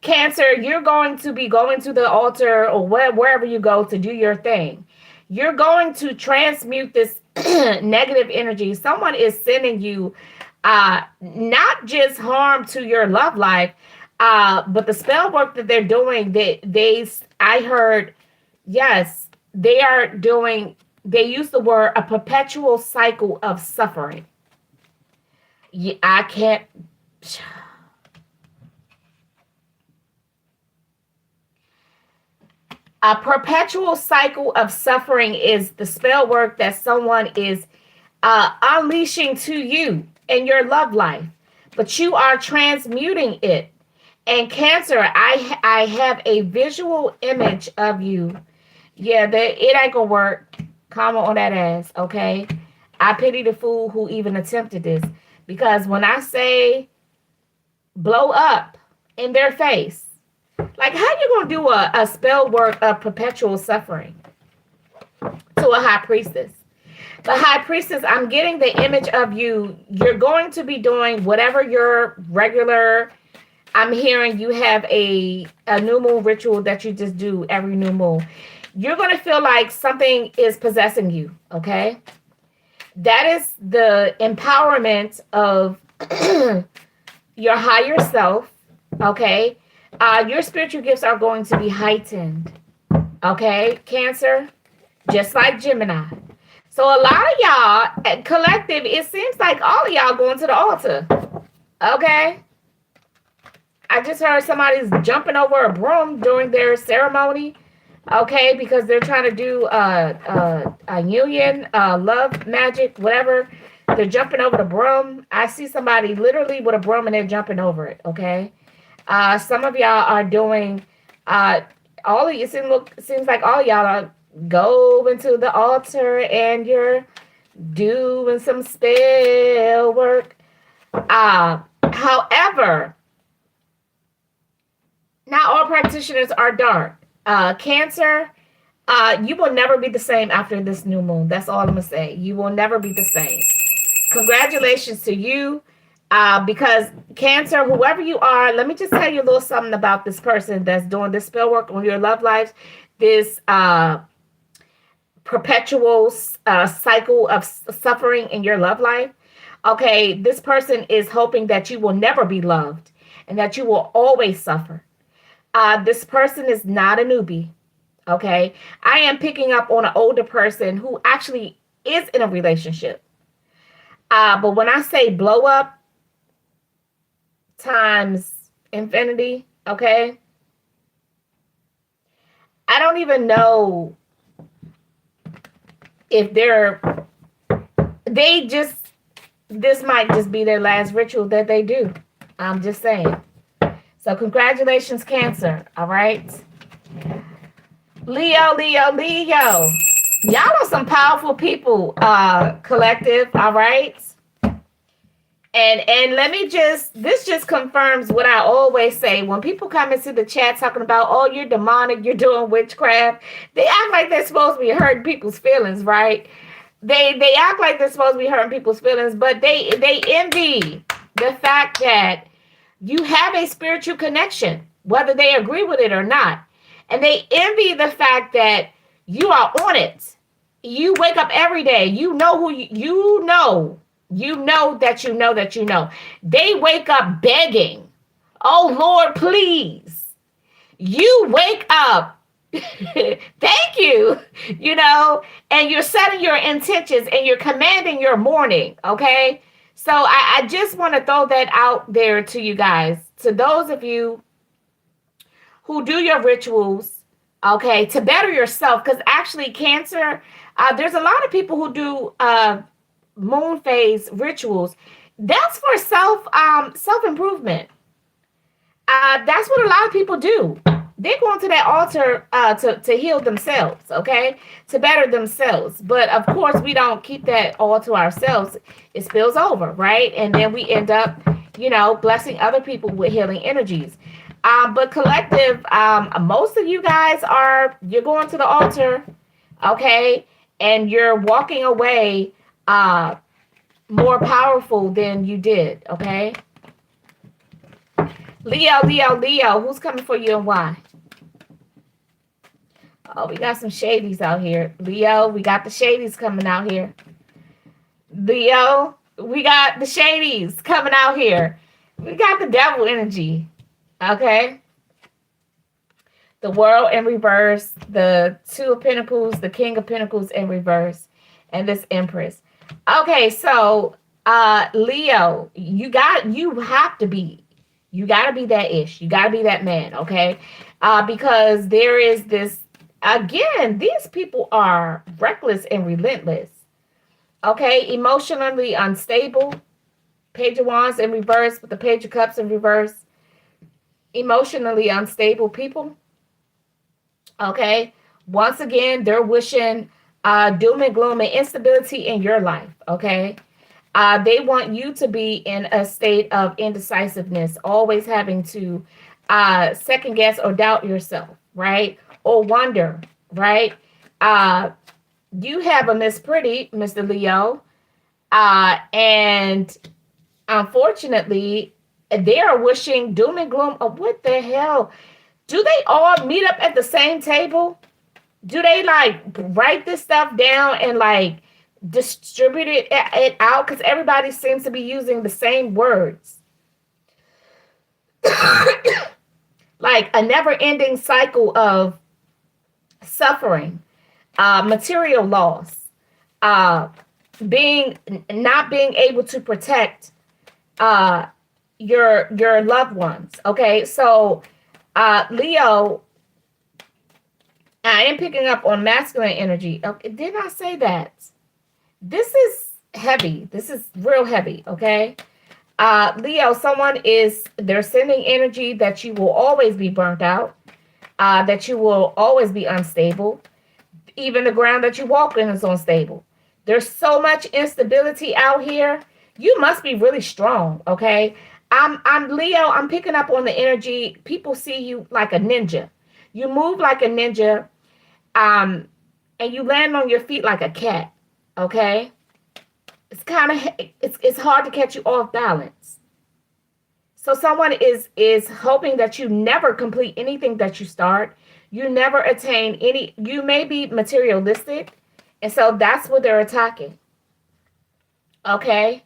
Cancer, you're going to be going to the altar or wherever you go to do your thing. You're going to transmute this negative energy. Someone is sending you not just harm to your love life, but the spell work that they're doing, I heard, yes, they are doing, they use the word a perpetual cycle of suffering. Yeah, I can't. A perpetual cycle of suffering is the spell work that someone is unleashing to you in your love life, but you are transmuting it. And Cancer, I have a visual image of you. Yeah, it ain't gonna work. Comment on that ass, okay? I pity the fool who even attempted this, because when I say blow up in their face, like how you gonna do a spell work of perpetual suffering to a high priestess? The high priestess, I'm getting the image of you. You're going to be doing whatever your regular. I'm hearing you have a new moon ritual that you just do every new moon. You're going to feel like something is possessing you, okay? That is the empowerment of your higher self, okay? Your spiritual gifts are going to be heightened, okay? Cancer, just like Gemini. So a lot of y'all, collective, it seems like all of y'all going to the altar, okay? I just heard somebody's jumping over a broom during their ceremony, okay, because they're trying to do a union, love magic, whatever. They're jumping over the broom. I see somebody literally with a broom and they're jumping over it, okay? Some of y'all are doing, all of you, seems like all y'all are going to the altar and you're doing some spell work. However, not all practitioners are dark. Cancer, you will never be the same after this new moon. That's all I'm going to say. You will never be the same. Congratulations to you. Because Cancer, whoever you are, let me just tell you a little something about this person that's doing this spell work on your love lives. This perpetual cycle of suffering in your love life. Okay, this person is hoping that you will never be loved and that you will always suffer. This person is not a newbie. Okay, I am picking up on an older person who actually is in a relationship. But when I say blow up times infinity, okay, I don't even know if this might just be their last ritual that they do. I'm just saying. So congratulations, Cancer. All right. Leo. Y'all are some powerful people, collective. All right. And let me this just confirms what I always say. When people come into the chat talking about, oh, you're demonic, you're doing witchcraft, they act like they're supposed to be hurting people's feelings, right? They act like they're supposed to be hurting people's feelings, but they envy the fact that you have a spiritual connection, whether they agree with it or not. And they envy the fact that you are on it. You wake up every day. You know who you know. You know that you know that you know. They wake up begging. Oh, Lord, please. You wake up. Thank you. And you're setting your intentions and you're commanding your morning. Okay. So I just want to throw that out there to you guys. To those of you who do your rituals, okay, to better yourself. Because actually, Cancer, there's a lot of people who do moon phase rituals. That's for self-improvement. That's what a lot of people do. They're going to that altar to heal themselves, okay, to better themselves. But of course, we don't keep that all to ourselves. It spills over, right? And then we end up, blessing other people with healing energies. But collective, most of you guys you're going to the altar, okay, and you're walking away more powerful than you did, okay? Leo, who's coming for you and why? Oh, we got some shadies out here. Leo, we got the shadies coming out here. Leo, we got the shadies coming out here. We got the devil energy. Okay. The world in reverse, the two of pentacles, the king of pentacles in reverse, and this empress. Okay, so Leo, you gotta be that ish. You gotta be that man, okay? Because there is this again, these people are reckless and relentless. Okay, emotionally unstable. Page of Wands in reverse with the Page of Cups in reverse. Emotionally unstable people. Okay. Once again, they're wishing doom and gloom and instability in your life. Okay. They want you to be in a state of indecisiveness, always having to second guess or doubt yourself, right? Or wonder, right? Uh, you have a Miss Pretty, Mr. Leo, and unfortunately, they are wishing doom and gloom. Oh, what the hell? Do they all meet up at the same table? Do they like write this stuff down and like distribute it out? Because everybody seems to be using the same words. Like a never ending cycle of suffering, material loss, uh, being not being able to protect uh, your loved ones. Okay, so Leo, I am picking up on masculine energy. Okay, did I say that? This is heavy. This is real heavy. Okay. Leo, they're sending energy that you will always be burnt out, that you will always be unstable. Even the ground that you walk in is unstable. There's so much instability out here. You must be really strong. Okay. I'm Leo. I'm picking up on the energy. People see you like a ninja. You move like a ninja, um, and you land on your feet like a cat. Okay, it's hard to catch you off balance. So someone is hoping that you never complete anything that you start. You never attain any. You may be materialistic, and so that's what they're attacking. Okay,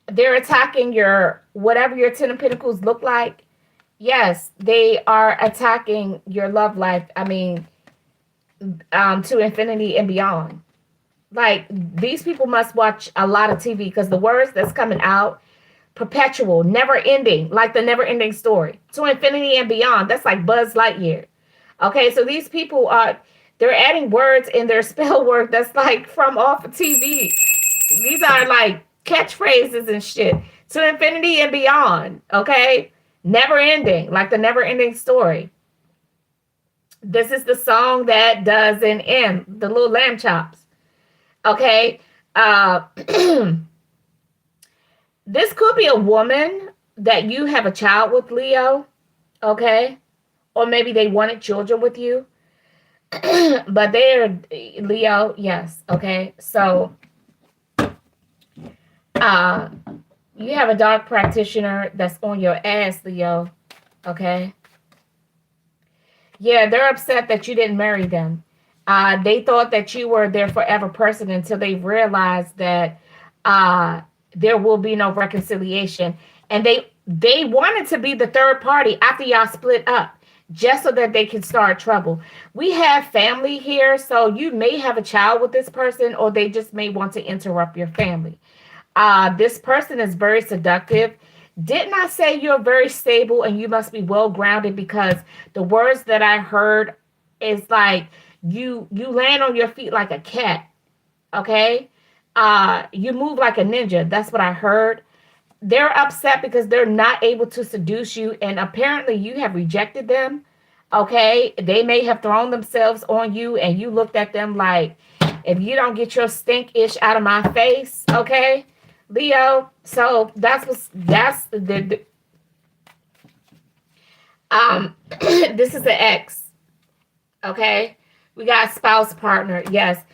they're attacking your whatever your Ten of Pentacles look like. Yes, they are attacking your love life. I mean, to infinity and beyond. Like these people must watch a lot of TV because the words that's coming out, perpetual, never ending, like the never ending story, to infinity and beyond. That's like Buzz Lightyear. Okay, so these people are they're adding words in their spell work that's like from off of TV. These are like catchphrases and shit. To infinity and beyond. Okay, never ending, like the never ending story. This is the song that doesn't end. The little lamb chops. Okay. Uh, this could be a woman that you have a child with, Leo. Okay. Or maybe they wanted children with you. But they're Leo, yes. Okay. So uh you have a dark practitioner that's on your ass, Leo. Okay. Yeah, they're upset that you didn't marry them. They thought that you were their forever person until they realized that uh, there will be no reconciliation, and they wanted to be the third party after y'all split up, just so that they can start trouble. We have family here, so you may have a child with this person, or they just may want to interrupt your family. This person is very seductive. Didn't I say you're very stable and you must be well grounded? Because the words that I heard is like you land on your feet like a cat. Okay. You move like a ninja. That's what I heard. They're upset because they're not able to seduce you, and apparently you have rejected them. Okay. They may have thrown themselves on you and you looked at them like, if you don't get your stink ish out of my face, okay, Leo. So that's the this is the ex. Okay. We got spouse partner. Yes.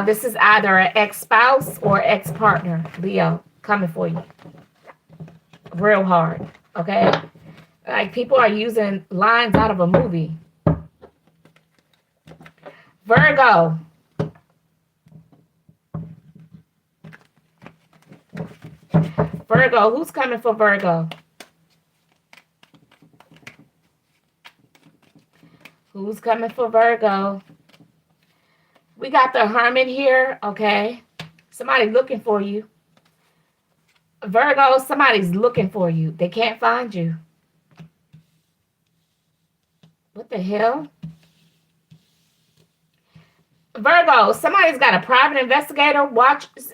This is either an ex-spouse or ex-partner, Leo, coming for you. Real hard. Okay. Like people are using lines out of a movie. Virgo. Virgo, who's coming for Virgo? Who's coming for Virgo? We got the Hermit here, okay? Somebody's looking for you. Virgo, somebody's looking for you. They can't find you. What the hell? Virgo, somebody's got a private investigator.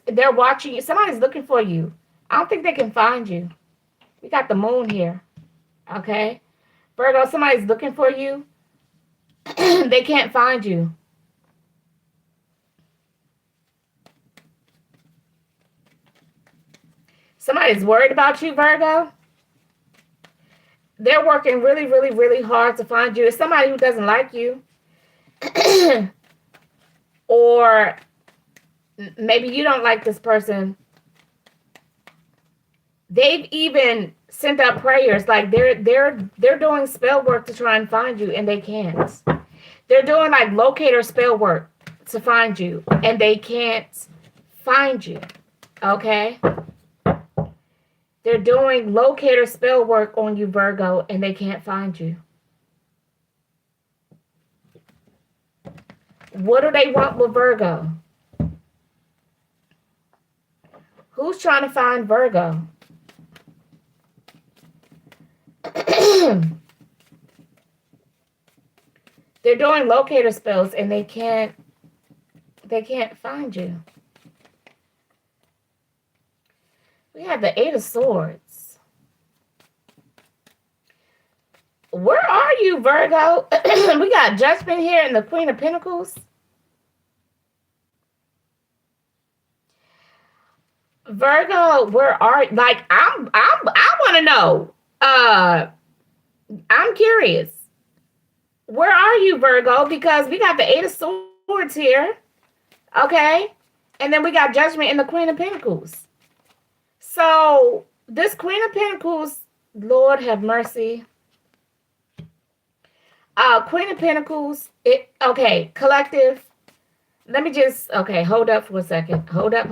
They're watching you. Somebody's looking for you. I don't think they can find you. We got the moon here. Okay? Virgo, somebody's looking for you. They can't find you. Somebody's worried about you, Virgo. They're working really, really, really hard to find you. It's somebody who doesn't like you. Or maybe you don't like this person. They've even sent out prayers, like they're doing spell work to try and find you, and they can't. They're doing like locator spell work to find you, and they can't find you. Okay? They're doing locator spell work on you, Virgo, and they can't find you. What do they want with Virgo? Who's trying to find Virgo? They're doing locator spells and they can't find you. We have the Eight of Swords. Where are you, Virgo? We got Judgment here and the Queen of Pentacles. Virgo, where are, like, I want to know. I'm curious. Where are you, Virgo? Because we got the Eight of Swords here. Okay? And then we got Judgment and the Queen of Pentacles. So, this Queen of Pentacles, Lord have mercy. Queen of Pentacles, okay, Collective. Let me just, okay, hold up for a second. Hold up.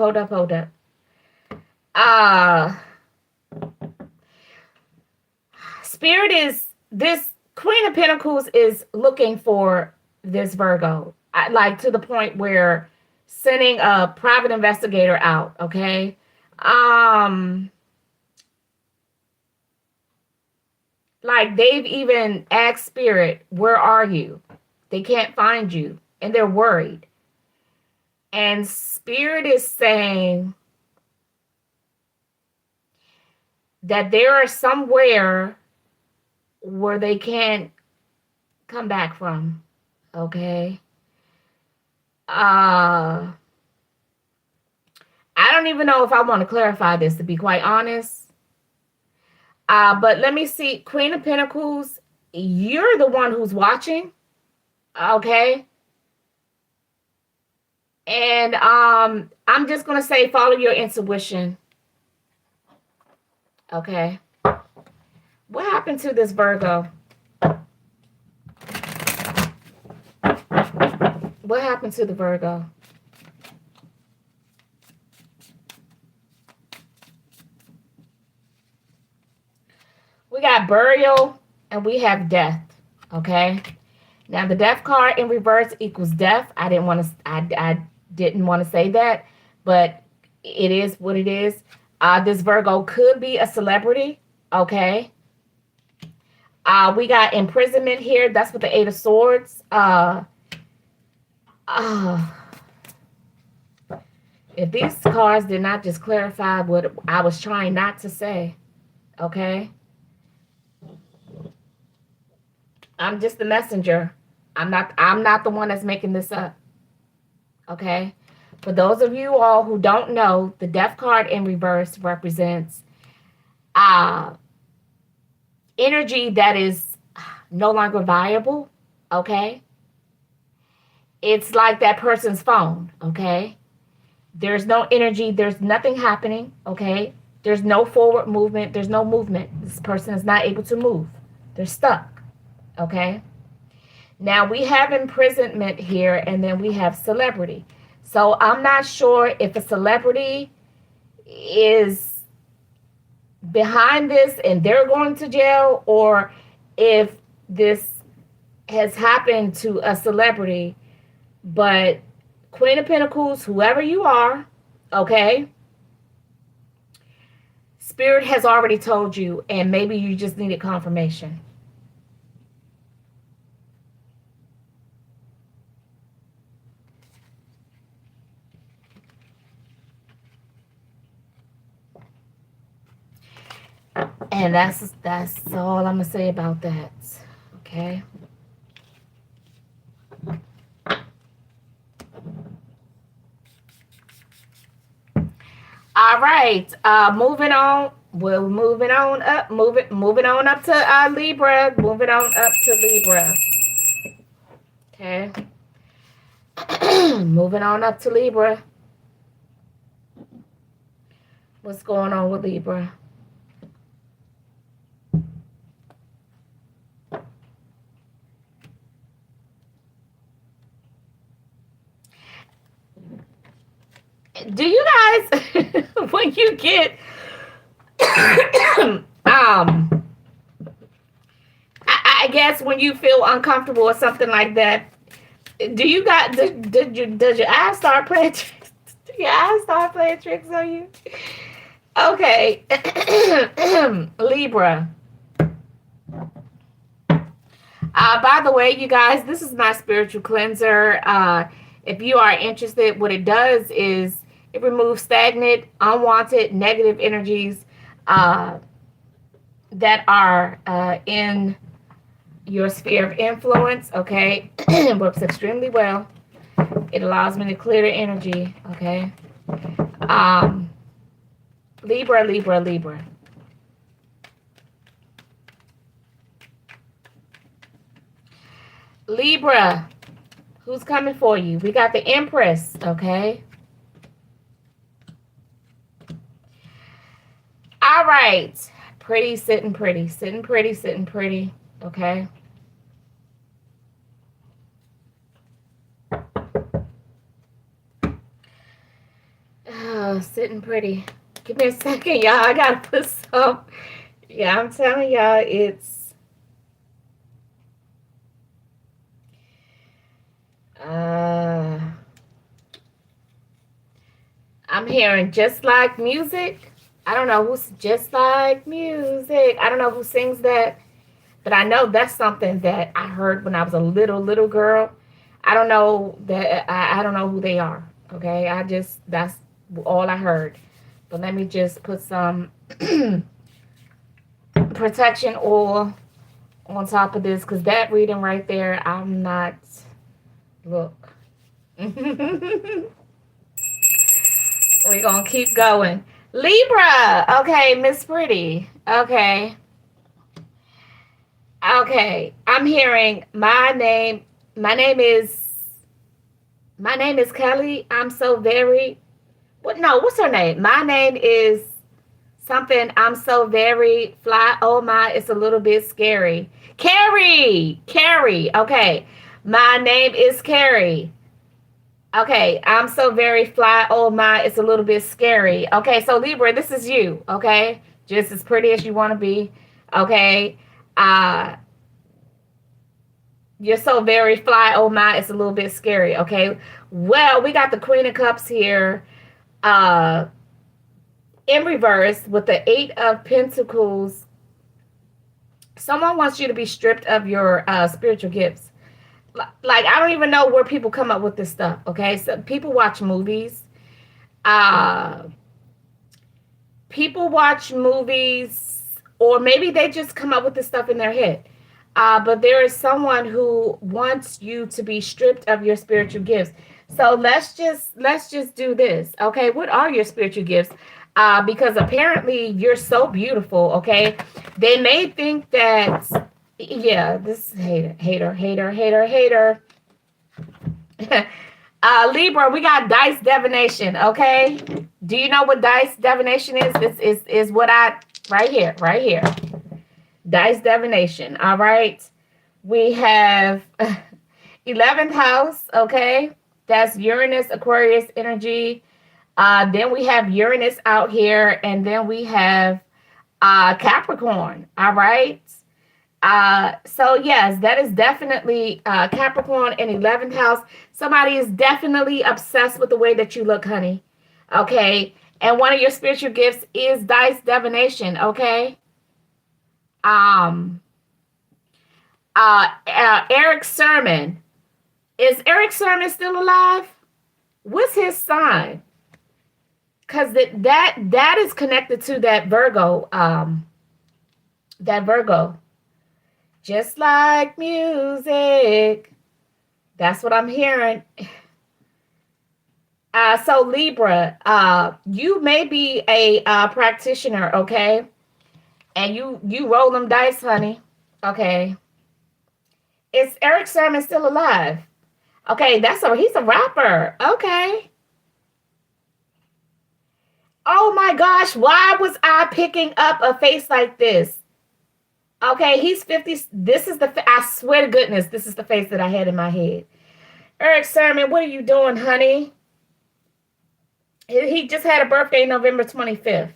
Spirit is, this Queen of Pentacles is looking for this Virgo. Like to the point where sending a private investigator out, okay? Like they've even asked Spirit, where are you? They can't find you and they're worried. And Spirit is saying that there are somewhere where they can't come back from. Okay. I don't even know if I want to clarify this, to be quite honest. But let me see. Queen of Pentacles, you're the one who's watching. Okay. And I'm just going to say follow your intuition. Okay. What happened to this Virgo? What happened to the Virgo? We got burial and we have death. Okay. Now the death card in reverse equals death. I didn't want to say that, but it is what it is. This Virgo could be a celebrity. Okay. We got imprisonment here. That's with the Eight of Swords. If these cards did not just clarify what I was trying not to say, okay? I'm just the messenger. I'm not the one that's making this up. Okay? For those of you all who don't know, the death card in reverse represents energy that is no longer viable. Okay? It's like that person's phone. Okay? There's no energy. There's nothing happening. Okay? There's no forward movement. There's no movement. This person is not able to move. They're stuck. Okay? Now we have imprisonment here, and then we have celebrity. So I'm not sure if a celebrity is behind this and they're going to jail, or if this has happened to a celebrity. But Queen of Pentacles, whoever you are, okay, Spirit has already told you, and maybe you just needed confirmation. And that's all I'm gonna say about that. Okay. All right. Moving on. We're moving on up. Moving on up to Libra. Moving on up to Libra. Okay. Moving on up to Libra. What's going on with Libra? Do you guys, when you get, I guess when you feel uncomfortable or something like that, do you got, does your eyes start playing tricks? Do your eyes start playing tricks on you? Okay. Libra. By the way, you guys, this is my spiritual cleanser. If you are interested, what it does is it removes stagnant, unwanted, negative energies that are in your sphere of influence. Okay, it works extremely well. It allows me to clear the energy. Okay, Libra, Libra, Libra. Libra, who's coming for you? We got the Empress, okay? All right. Pretty, sitting pretty, sitting pretty, sitting pretty, okay? Sitting pretty. Give me a second, y'all. I gotta put some. Yeah, I'm telling y'all, it's I'm hearing just like music. I don't know who's just like music. I don't know who sings that, but I know that's something that I heard when I was a little girl. I don't know that I don't know who they are. Okay, I just that's all I heard. But let me just put some protection oil on top of this, because that reading right there, I'm not. Look. We're gonna keep going. Libra. Okay, Miss Pretty. Okay. Okay. I'm hearing my name is Kelly. I'm so very what's her name? My name is something. I'm so very fly. Oh my, it's a little bit scary. Carrie. Carrie. Okay. My name is Carrie. Okay, I'm so very fly. Oh my, it's a little bit scary. Okay, so Libra, this is you. Okay, just as pretty as you want to be. Okay, uh, you're so very fly. Oh my, it's a little bit scary. Okay, well, we got the Queen of Cups here, uh, in reverse with the Eight of Pentacles. Someone wants you to be stripped of your spiritual gifts. Like, I don't even know where people come up with this stuff. Okay, so people watch movies. Uh, People watch movies, or maybe they just come up with this stuff in their head. But there is someone who wants you to be stripped of your spiritual gifts. So let's just do this. Okay, what are your spiritual gifts? Because apparently you're so beautiful. Okay, they may think that, yeah, this hater. Libra, we got dice divination. Okay, do you know what dice divination is? This is what I right here. Dice divination. All right, we have 11th house, okay? That's Uranus, Aquarius energy. Then we have Uranus out here, and then we have Capricorn, all right? So yes, that is definitely Capricorn in 11th house. Somebody is definitely obsessed with the way that you look, honey. Okay. And one of your spiritual gifts is dice divination. Okay. Um, Eric Sermon. Is Eric Sermon still alive? What's his sign? Because that is connected to that Virgo. That Virgo. Just like music. That's what I'm hearing. So Libra, you may be a practitioner, okay? And you roll them dice, honey. Okay. Is Eric Sermon still alive? Okay, he's a rapper. Okay. Oh my gosh, why was I picking up a face like this? Okay, he's 50. This is I swear to goodness, this is the face that I had in my head. Eric Sermon, what are you doing, honey? He just had a birthday November 25th.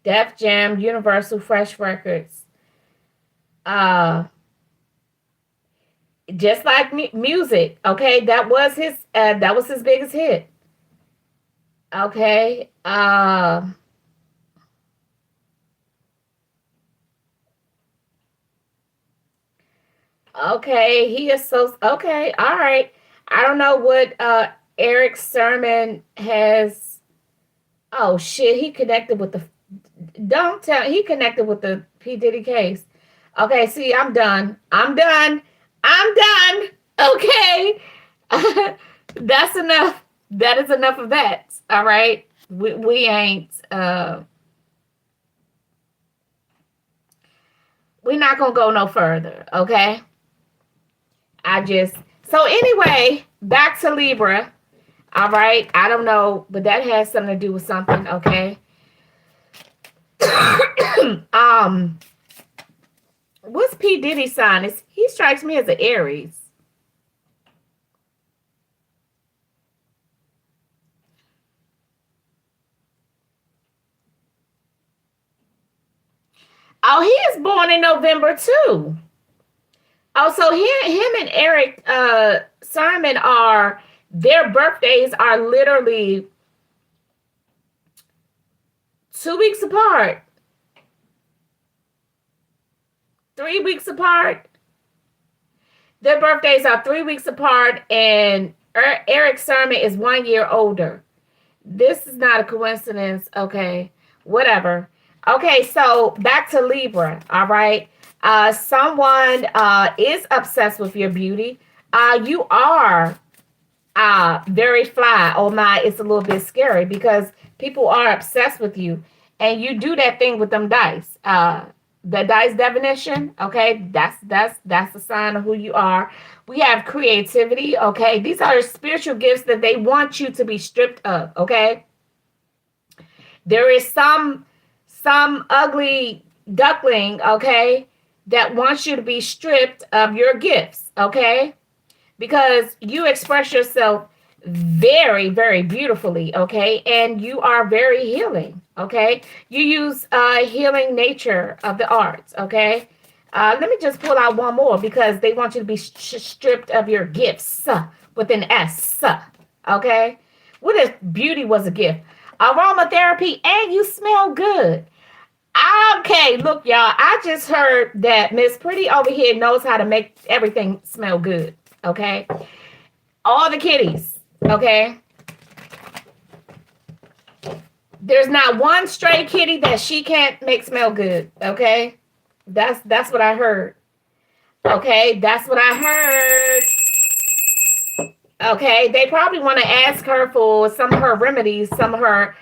Def Jam, Universal, Fresh Records. Just like music, okay? That was his biggest hit. Okay. Okay, he is so okay. All right. I don't know what Eric Sermon has. Oh shit, he connected with the don't tell he connected with the P. Diddy case. Okay, see, I'm done. I'm done. I'm done. Okay. That's enough. That is enough of that. All right. We ain't we're not gonna go no further. Okay. I just so anyway, back to Libra. All right. I don't know, but that has something to do with something, okay? um what's P. Diddy's sign? He strikes me as an Aries. Oh, he is born in November too. Oh, so him and Eric Simon are their birthdays are literally 2 weeks apart, 3 weeks apart. Their birthdays are 3 weeks apart, and Eric Sermon is 1 year older. This is not a coincidence. Okay, whatever. Okay, so back to Libra. All right. Someone is obsessed with your beauty. You are very fly. Oh my, it's a little bit scary because people are obsessed with you, and you do that thing with them dice. The dice definition, okay, that's a sign of who you are. We have creativity, okay. These are spiritual gifts that they want you to be stripped of, okay. There is some ugly duckling, okay, that wants you to be stripped of your gifts, okay, because you express yourself very, very beautifully, okay, and you are very healing, okay. You use healing nature of the arts, okay. Let me just pull out one more because they want you to be stripped of your gifts with an S, okay. What if beauty was a gift? Aromatherapy, and you smell good. Okay, look, y'all. I just heard that Miss Pretty over here knows how to make everything smell good. Okay, all the kitties. Okay, there's not one stray kitty that she can't make smell good. Okay, that's what I heard. Okay, that's what I heard. Okay, they probably want to ask her for some of her remedies, some of her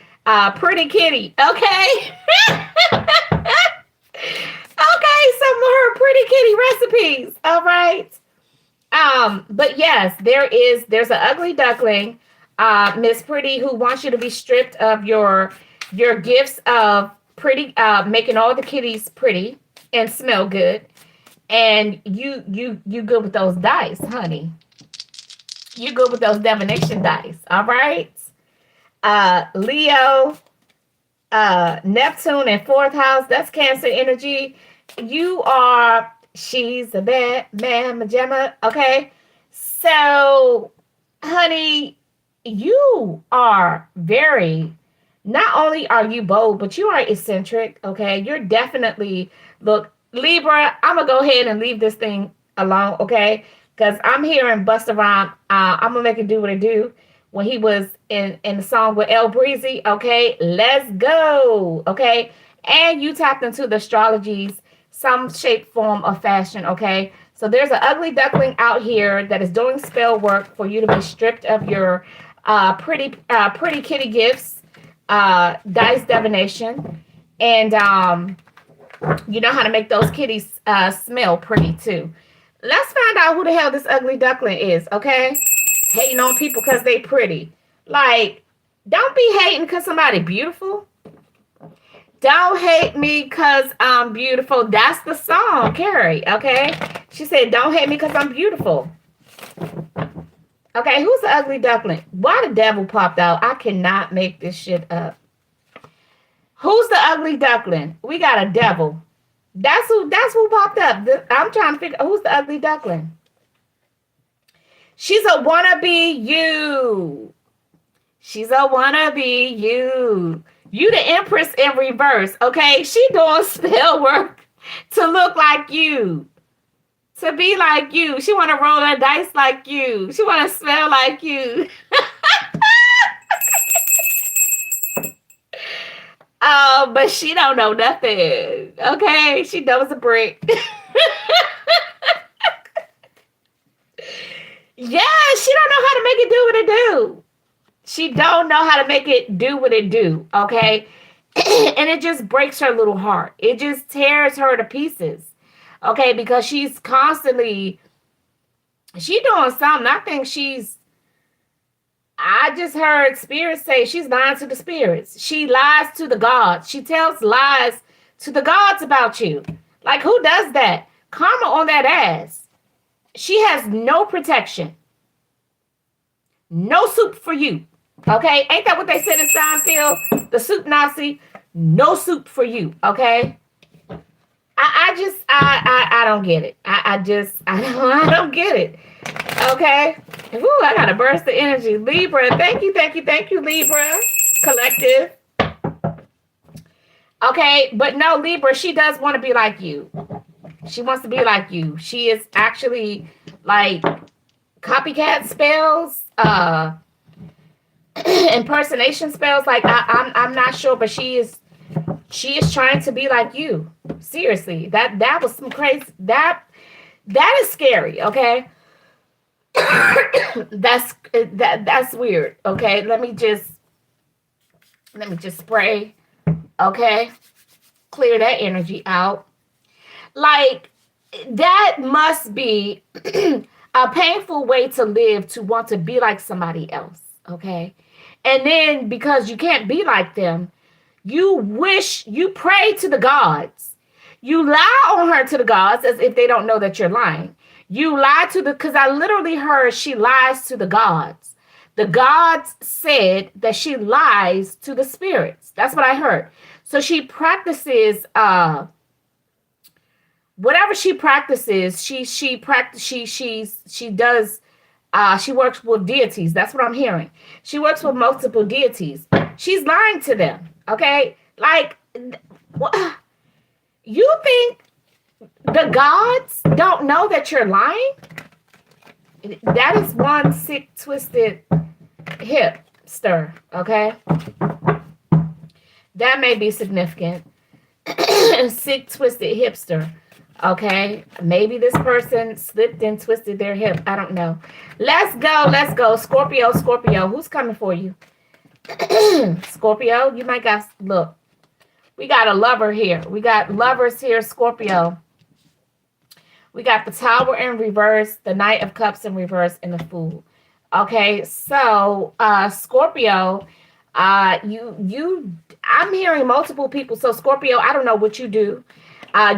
pretty kitty. Okay. Okay, some of her pretty kitty recipes. All right. But yes, there's an ugly duckling, Miss Pretty, who wants you to be stripped of your gifts of pretty, making all the kitties pretty. and smell good. And you good with those dice, honey. You good with those divination dice. All right. Leo, Neptune in fourth house, that's Cancer energy. You are, she's a bad man, Gemma. Okay. So, honey, you are very, not only are you bold, but you are eccentric. Okay. You're definitely, look, Libra, I'm going to go ahead and leave this thing alone. Okay. Because I'm hearing Busta Rhyme. I'm going to make it do what it do when he was in the song with El Breezy. Okay, let's go. Okay, and you tapped into the astrologies, some shape, form, or fashion. Okay, so there's an ugly duckling out here that is doing spell work for you to be stripped of your pretty kitty gifts, dice divination, and you know how to make those kitties smell pretty too. Let's find out who the hell this ugly duckling is. Okay, hating on people because they pretty. Like, don't be hating because somebody beautiful. Don't hate me because I'm beautiful. That's the song, Carrie. Okay. She said, don't hate me because I'm beautiful. Okay, who's the ugly duckling? Why the devil popped out? I cannot make this shit up. Who's the ugly duckling? We got a devil. That's who popped up. I'm trying to figure who's the ugly duckling. She's a wannabe you. She's a wannabe you. You the Empress in reverse, okay? She doing spell work to look like you. To be like you. She want to roll her dice like you. She want to smell like you. Oh, but she don't know nothing. Okay? She knows a brick. Yeah, she don't know how to make it do what it do. She don't know how to make it do what it do, okay? And it just breaks her little heart. It just tears her to pieces, okay? Because she's constantly, she doing something. I just heard spirits say she's lying to the spirits. She lies to the gods. She tells lies to the gods about you. Like, who does that? Karma on that ass. She has no protection. No soup for you. Okay? Ain't that what they said in Seinfeld? The soup Nazi? No soup for you. Okay? I don't get it. I don't get it. Okay? Ooh, I got a burst of energy. Libra, thank you, Libra. Collective. Okay, but no, Libra, she does want to be like you. She wants to be like you. She is actually like copycat spells, impersonation spells. Like I'm not sure, but she is trying to be like you. Seriously, that was some crazy. That is scary. Okay, that's weird. Okay, let me just spray. Okay, clear that energy out. Like, that must be a painful way to live, to want to be like somebody else. Okay, and then because you can't be like them, you pray to the gods. You lie on her to the gods as if they don't know that you're lying. You lie to because I literally heard she lies to the gods. The gods said that she lies to the spirits. That's what I heard. So she practices whatever she practices, she does she works with deities. That's what I'm hearing. She works with multiple deities. She's lying to them. Okay? Like, you think the gods don't know that you're lying? That is one sick, twisted hipster. Okay? That may be significant. Sick, twisted hipster. Okay? Maybe this person slipped and twisted their hip. I don't know. Let's go. Scorpio. Who's coming for you? Scorpio, you might got, look. We got a lover here. We got lovers here, Scorpio. We got the Tower in reverse, the Knight of Cups in reverse, and the Fool. Okay, so Scorpio, I'm hearing multiple people. So Scorpio, I don't know what you do.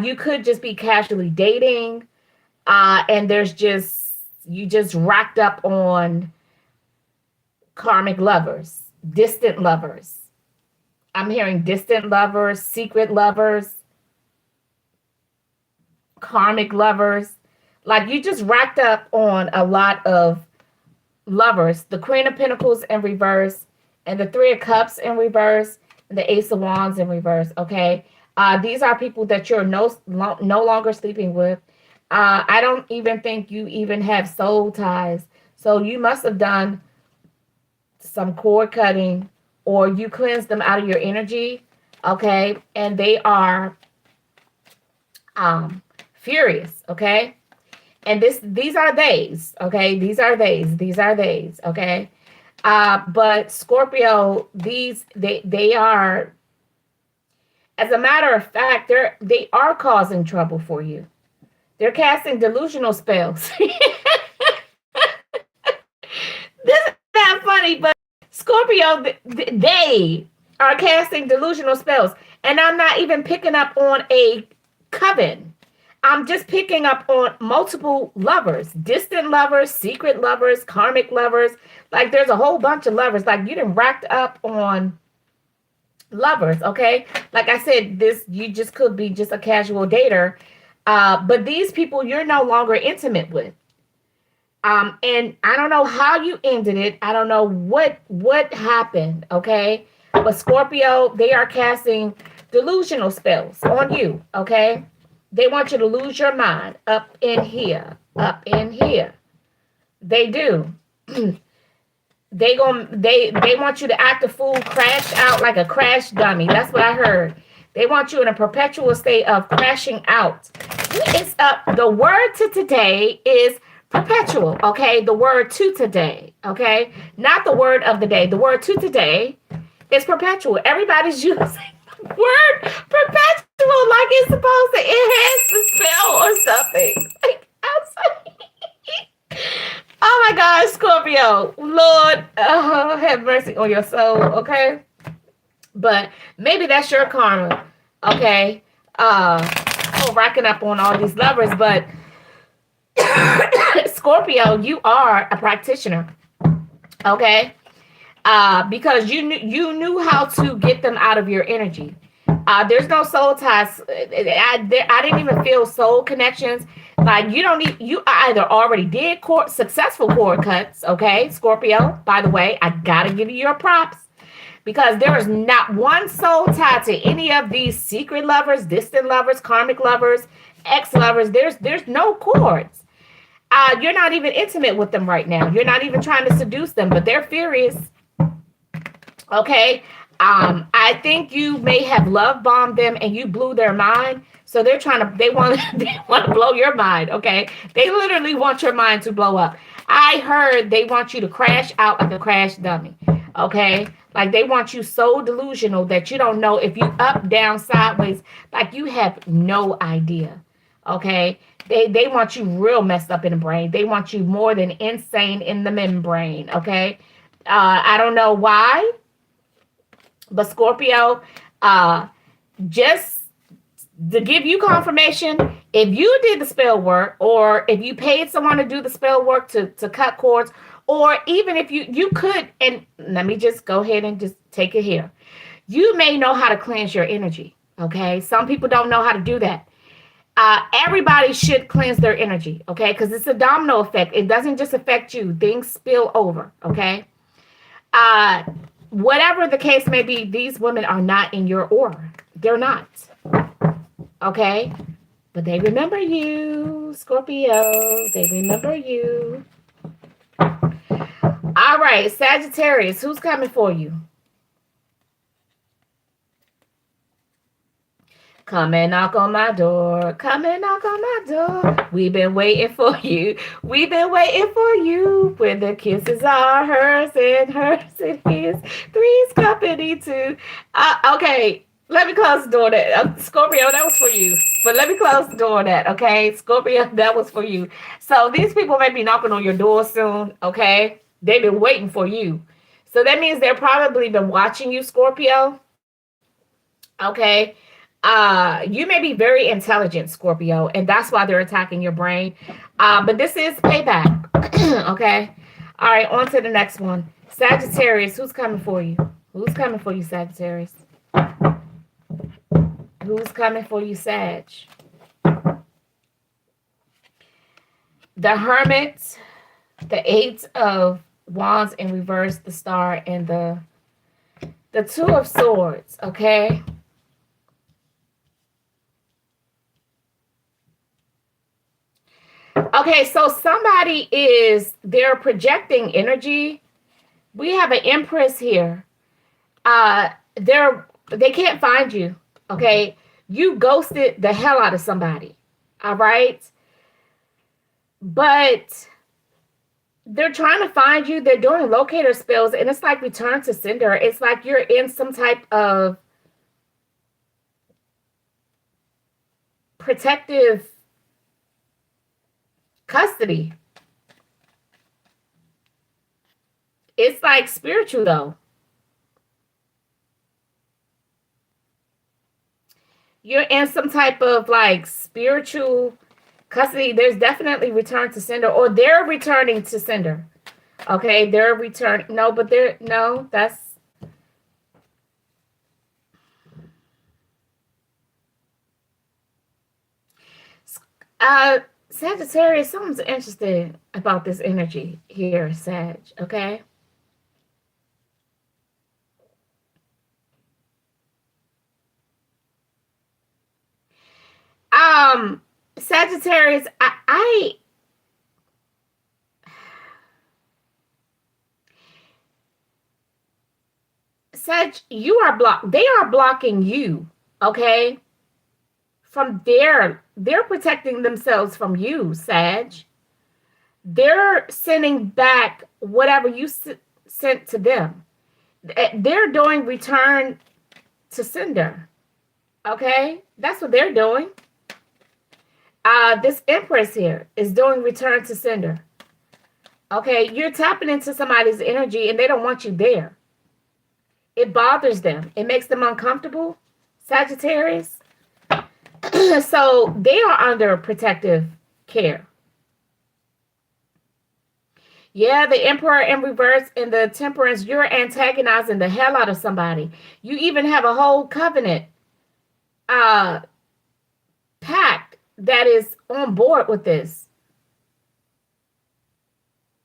You could just be casually dating, and there's just you just racked up on karmic lovers, distant lovers. I'm hearing distant lovers, secret lovers, karmic lovers. Like you just racked up on a lot of lovers. The Queen of Pentacles in reverse, and the Three of Cups in reverse, and the Ace of Wands in reverse. Okay, these are people that you're no longer sleeping with. I don't even think you even have soul ties. So you must have done some cord cutting, or you cleanse them out of your energy. Okay, and they are um furious. Okay, and these are days. Okay, these are days. Okay, but Scorpio, they are, as a matter of fact, they are causing trouble for you. They're casting delusional spells. This is not funny, but Scorpio, they are casting delusional spells. And I'm not even picking up on a coven. I'm just picking up on multiple lovers, distant lovers, secret lovers, karmic lovers. Like there's a whole bunch of lovers. Like you done racked up on lovers, okay? Like I said, this you just could be just a casual dater. But these people you're no longer intimate with. And I don't know how you ended it. I don't know what happened, okay? But Scorpio, they are casting delusional spells on you, okay? They want you to lose your mind up in here, up in here. They do. They want you to act a fool, crash out like a crash dummy. That's what I heard. They want you in a perpetual state of crashing out. It's up. The word to today is perpetual. Okay, the word to today. Okay, not the word of the day. The word to today is perpetual. Everybody's using the word perpetual like it's supposed to enhance the spell or something. Like I'm sorry. Oh my God, Scorpio, Lord, have mercy on your soul, okay? But maybe that's your karma, okay? For racking up on all these lovers, but Scorpio, you are a practitioner, okay? Because you knew how to get them out of your energy. There's no soul ties. I didn't even feel soul connections. Like you don't need. You either already did successful cord cuts. Okay, Scorpio. By the way, I gotta give you your props because there is not one soul tie to any of these secret lovers, distant lovers, karmic lovers, ex lovers. There's no cords. You're not even intimate with them right now. You're not even trying to seduce them, but they're furious. Okay. I think you may have love bombed them and you blew their mind. So they want they want to blow your mind. Okay. They literally want your mind to blow up. I heard they want you to crash out like a crash dummy. Okay. Like they want you so delusional that you don't know if you up, down, sideways, like you have no idea. Okay. They want you real messed up in the brain. They want you more than insane in the membrane. Okay. I don't know why. But Scorpio, just to give you confirmation, if you did the spell work, or if you paid someone to do the spell work to cut cords, or even if you could, and let me just go ahead and just take it here. You may know how to cleanse your energy. Okay. Some people don't know how to do that. Everybody should cleanse their energy. Okay. Because it's a domino effect. It doesn't just affect you. Things spill over. Okay. Uh, Whatever the case may be, these women are not in your aura. They're not. Okay? But they remember you, Scorpio. They remember you. All right, Sagittarius, who's coming for you? Come and knock on my door. Come and knock on my door. We've been waiting for you. We've been waiting for you. When the kisses are hers and his. Three's company too. Okay, let me close the door on that. Scorpio, that was for you. But let me close the door on that, okay? Scorpio, that was for you. So these people may be knocking on your door soon, okay? They've been waiting for you. So that means they're probably been watching you, Scorpio. Okay. You may be very intelligent, Scorpio, and that's why they're attacking your brain. But this is payback. Okay. All right, on to the next one. Sagittarius, who's coming for you? Who's coming for you, Sagittarius? Who's coming for you, Sag? The Hermit, the Eight of Wands in reverse, the Star, and the Two of Swords. Okay. Okay, so they're projecting energy. We have an Empress here. They can't find you. Okay, you ghosted the hell out of somebody. All right, but they're trying to find you. They're doing locator spells, and it's like return to sender. It's like you're in some type of protective custody. It's like spiritual though. You're in some type of like spiritual custody. There's definitely return to sender, or they're returning to sender. Okay, they're returning. No, but they're no. That's Sagittarius. Something's interesting about this energy here, Sag. Okay. Sagittarius, I Sag, you are blocked. They are blocking you. Okay, from they're protecting themselves from you, Sag. They're sending back whatever you sent to them. They're doing return to sender. Okay, that's what they're doing. This Empress here is doing return to sender. Okay, you're tapping into somebody's energy and they don't want you there. It bothers them. It makes them uncomfortable, Sagittarius. So they are under protective care. Yeah, the Emperor in reverse and the Temperance, you're antagonizing the hell out of somebody. You even have a whole covenant uh pact that is on board with this.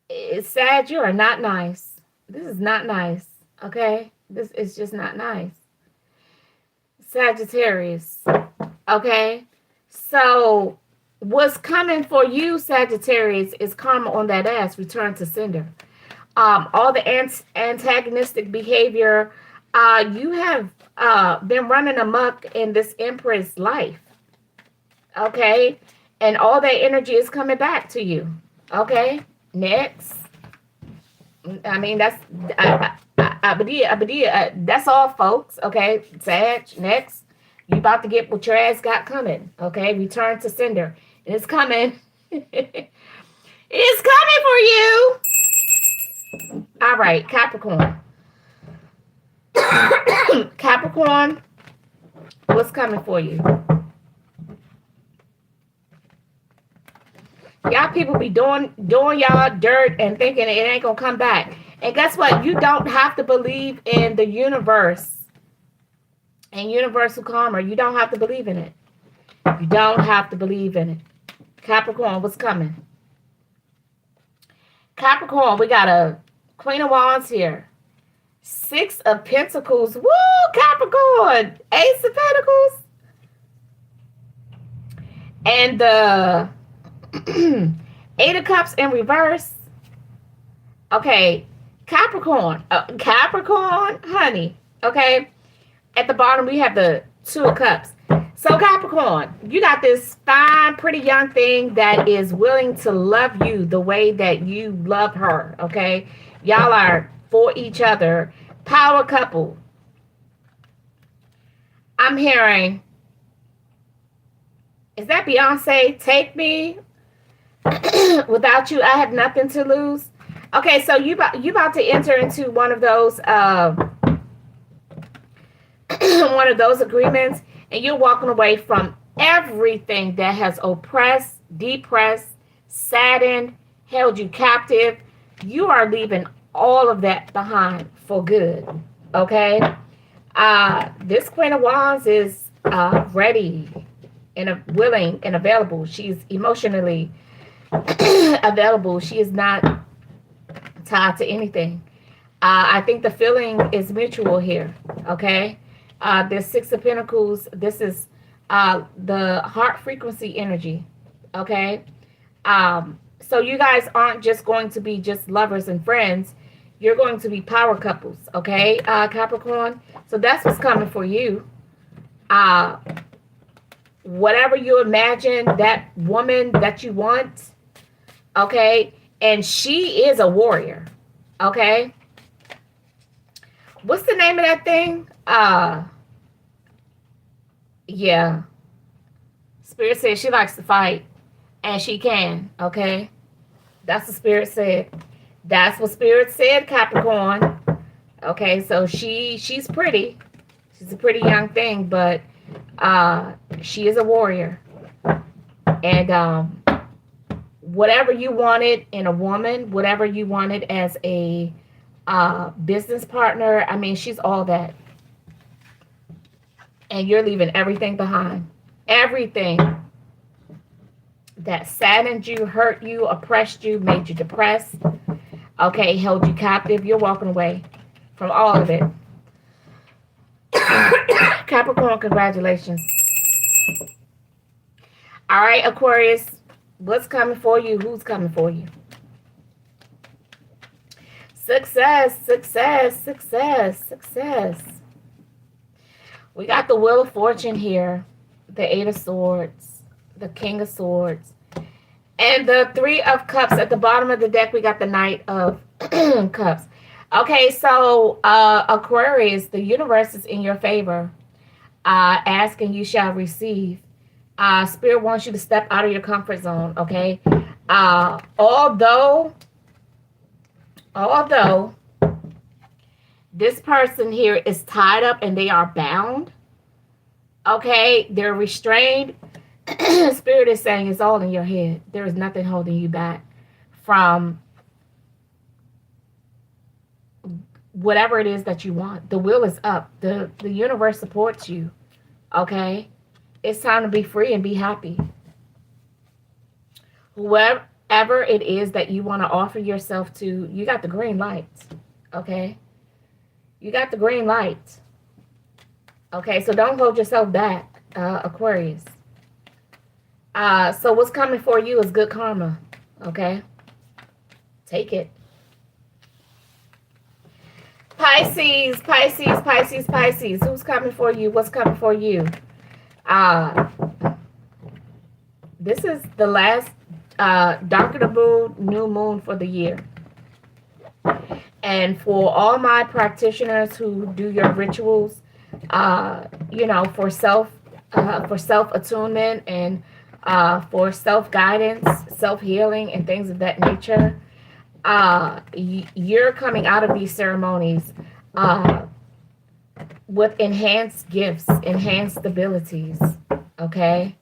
It's sad. You are not nice. This is not nice. Okay? This is just not nice. Sagittarius. Okay? So what's coming for you, Sagittarius, is karma on that ass, return to sender. All the antagonistic behavior, you have been running amok in this Empress life. Okay? And all that energy is coming back to you. Okay? Next. I mean, that's that's all, folks. Okay, Sag. Next, you about to get what your ass got coming. Okay, return to sender. It's coming. It's coming for you. All right, Capricorn. Capricorn, what's coming for you? Y'all people be doing y'all dirt and thinking it ain't gonna come back. And guess what? You don't have to believe in the universe and universal karma. You don't have to believe in it. You don't have to believe in it. Capricorn, what's coming? Capricorn, we got a Queen of Wands here. Six of Pentacles. Woo, Capricorn. Ace of Pentacles. And the Eight of Cups in reverse. Okay, Capricorn. Capricorn, honey. Okay, at the bottom we have the Two of Cups. So Capricorn, you got this fine, pretty young thing that is willing to love you the way that you love her. Okay, y'all are for each other. Power couple. I'm hearing. Is that Beyonce? Take me. Without you, I have nothing to lose. Okay, so you about to enter into one of those one of those agreements, And you're walking away from everything that has oppressed, depressed, saddened, held you captive. You are leaving all of that behind for good. Okay? This Queen of Wands is ready and willing and available. She's emotionally available. She is not tied to anything. I think the feeling is mutual here. Okay? This Six of Pentacles, this is the heart frequency energy. Okay? So you guys aren't just going to be just lovers and friends. You're going to be power couples. Okay, Capricorn? So that's what's coming for you. Uh, Whatever you imagine, that woman that you want, okay? And she is a warrior. Okay? What's the name of that thing? Yeah. Spirit says she likes to fight, and she can. Okay, that's what Spirit said. That's what Spirit said, Capricorn. Okay, so she's pretty. She's a pretty young thing, but she is a warrior. And whatever you wanted in a woman, whatever you wanted as a business partner, I mean, she's all that. And you're leaving everything behind. Everything that saddened you, hurt you, oppressed you, made you depressed, okay, held you captive. You're walking away from all of it. Capricorn, congratulations. All right, Aquarius, what's coming for you? Who's coming for you? Success, success, success, success. We got the Wheel of Fortune here, the Eight of Swords, the King of Swords, and the Three of Cups. At the bottom of the deck, we got the Knight of Cups. Okay, so Aquarius, the universe is in your favor. Ask and you shall receive. Spirit wants you to step out of your comfort zone, okay? Although this person here is tied up and they are bound, okay? They're restrained. Spirit is saying it's all in your head. There is nothing holding you back from whatever it is that you want. The will is up. The universe supports you, okay? It's time to be free and be happy. Whoever it is that you want to offer yourself to, you got the green light, okay? You got the green light. Okay, so don't hold yourself back, Aquarius. So what's coming for you is good karma, okay? Take it. Pisces, Pisces, Pisces, Pisces. Who's coming for you? What's coming for you? This is the last dark of the moon, new moon for the year. And for all my practitioners who do your rituals, for self attunement and for self guidance, self healing, and things of that nature, you're coming out of these ceremonies with enhanced gifts, enhanced abilities. Okay.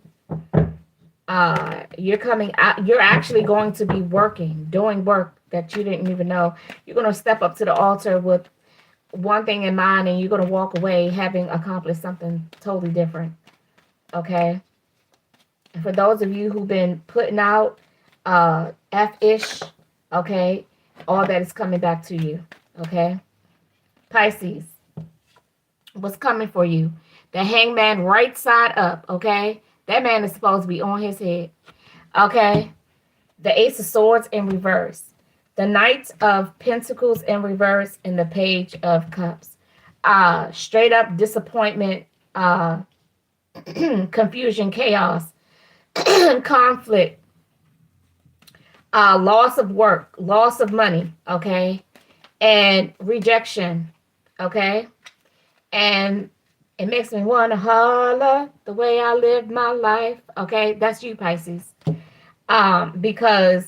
You're coming out. You're actually going to be doing work that you didn't even know. You're going to step up to the altar with one thing in mind, and you're going to walk away having accomplished something totally different. Okay. And for those of you who've been putting out F-ish, okay, all that is coming back to you. Okay. Pisces, what's coming for you? The Hangman right side up. Okay. That man is supposed to be on his head. Okay. The Ace of Swords in reverse. The Knight of Pentacles in reverse, and the Page of Cups. Straight up disappointment, confusion, chaos, conflict, loss of work, loss of money, okay? And rejection, okay? And it makes me want to holler the way I lived my life, okay? That's you, Pisces. Because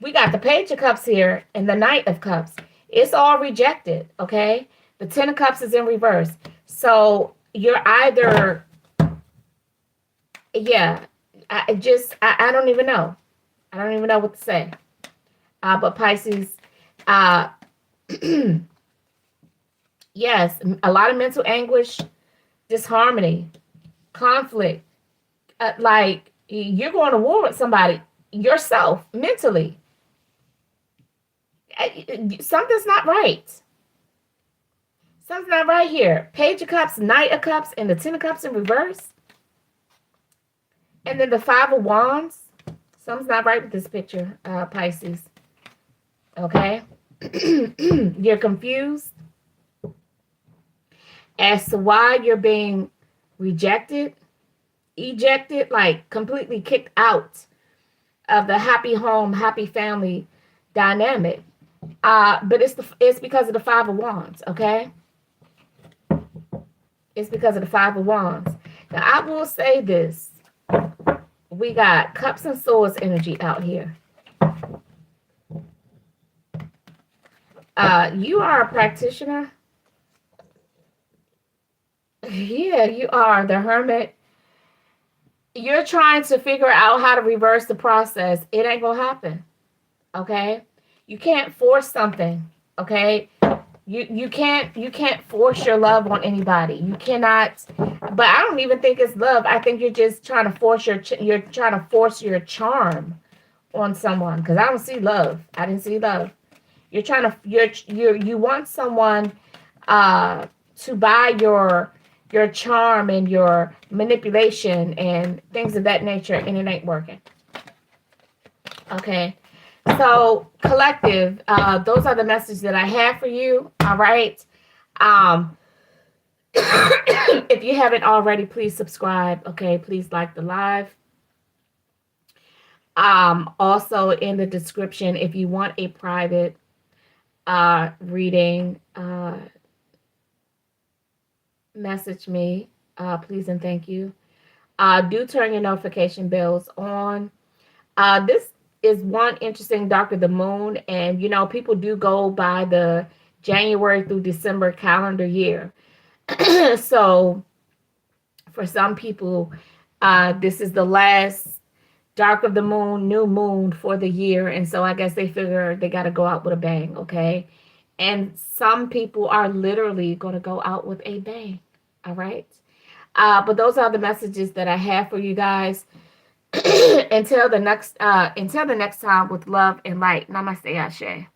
we got the Page of Cups here and the Knight of Cups. It's all rejected, okay? The Ten of Cups is in reverse. So you're either Yeah, I don't even know. I don't even know what to say. But Pisces, uh, yes, a lot of mental anguish, disharmony, conflict. Like you're going to war with somebody yourself mentally. Something's not right. Something's not right here. Page of Cups, Knight of Cups, and the Ten of Cups in reverse. And then the Five of Wands. Something's not right with this picture, Pisces. Okay? You're confused as to why you're being rejected, ejected, like completely kicked out of the happy home, happy family dynamic. But it's because of the Five of Wands, okay? It's because of the Five of Wands. Now, I will say this. We got Cups and Swords energy out here. You are a practitioner. Yeah, you are the Hermit. You're trying to figure out how to reverse the process. It ain't gonna happen. Okay? You can't force something. Okay? You can't force your love on anybody. You cannot. But I don't even think it's love. I think you're just trying to force you're trying to force your charm on someone, because I don't see love. I didn't see love. You're trying to you want someone to buy your charm and your manipulation and things of that nature, and it ain't working. Okay. So, collective, those are the messages that I have for you. All right. Um, if you haven't already, please subscribe. Okay. Please like the live. Also in the description, if you want a private reading, message me, please and thank you. Do turn your notification bells on. This is one interesting Dr. The Moon, and people do go by the January through December calendar year. So for some people, this is the last dark of the moon, new moon for the year, and so I guess they figure they got to go out with a bang, okay? And some people are literally going to go out with a bang, all right? But those are the messages that I have for you guys. Until the next time, with love and light. Namaste, Ashe.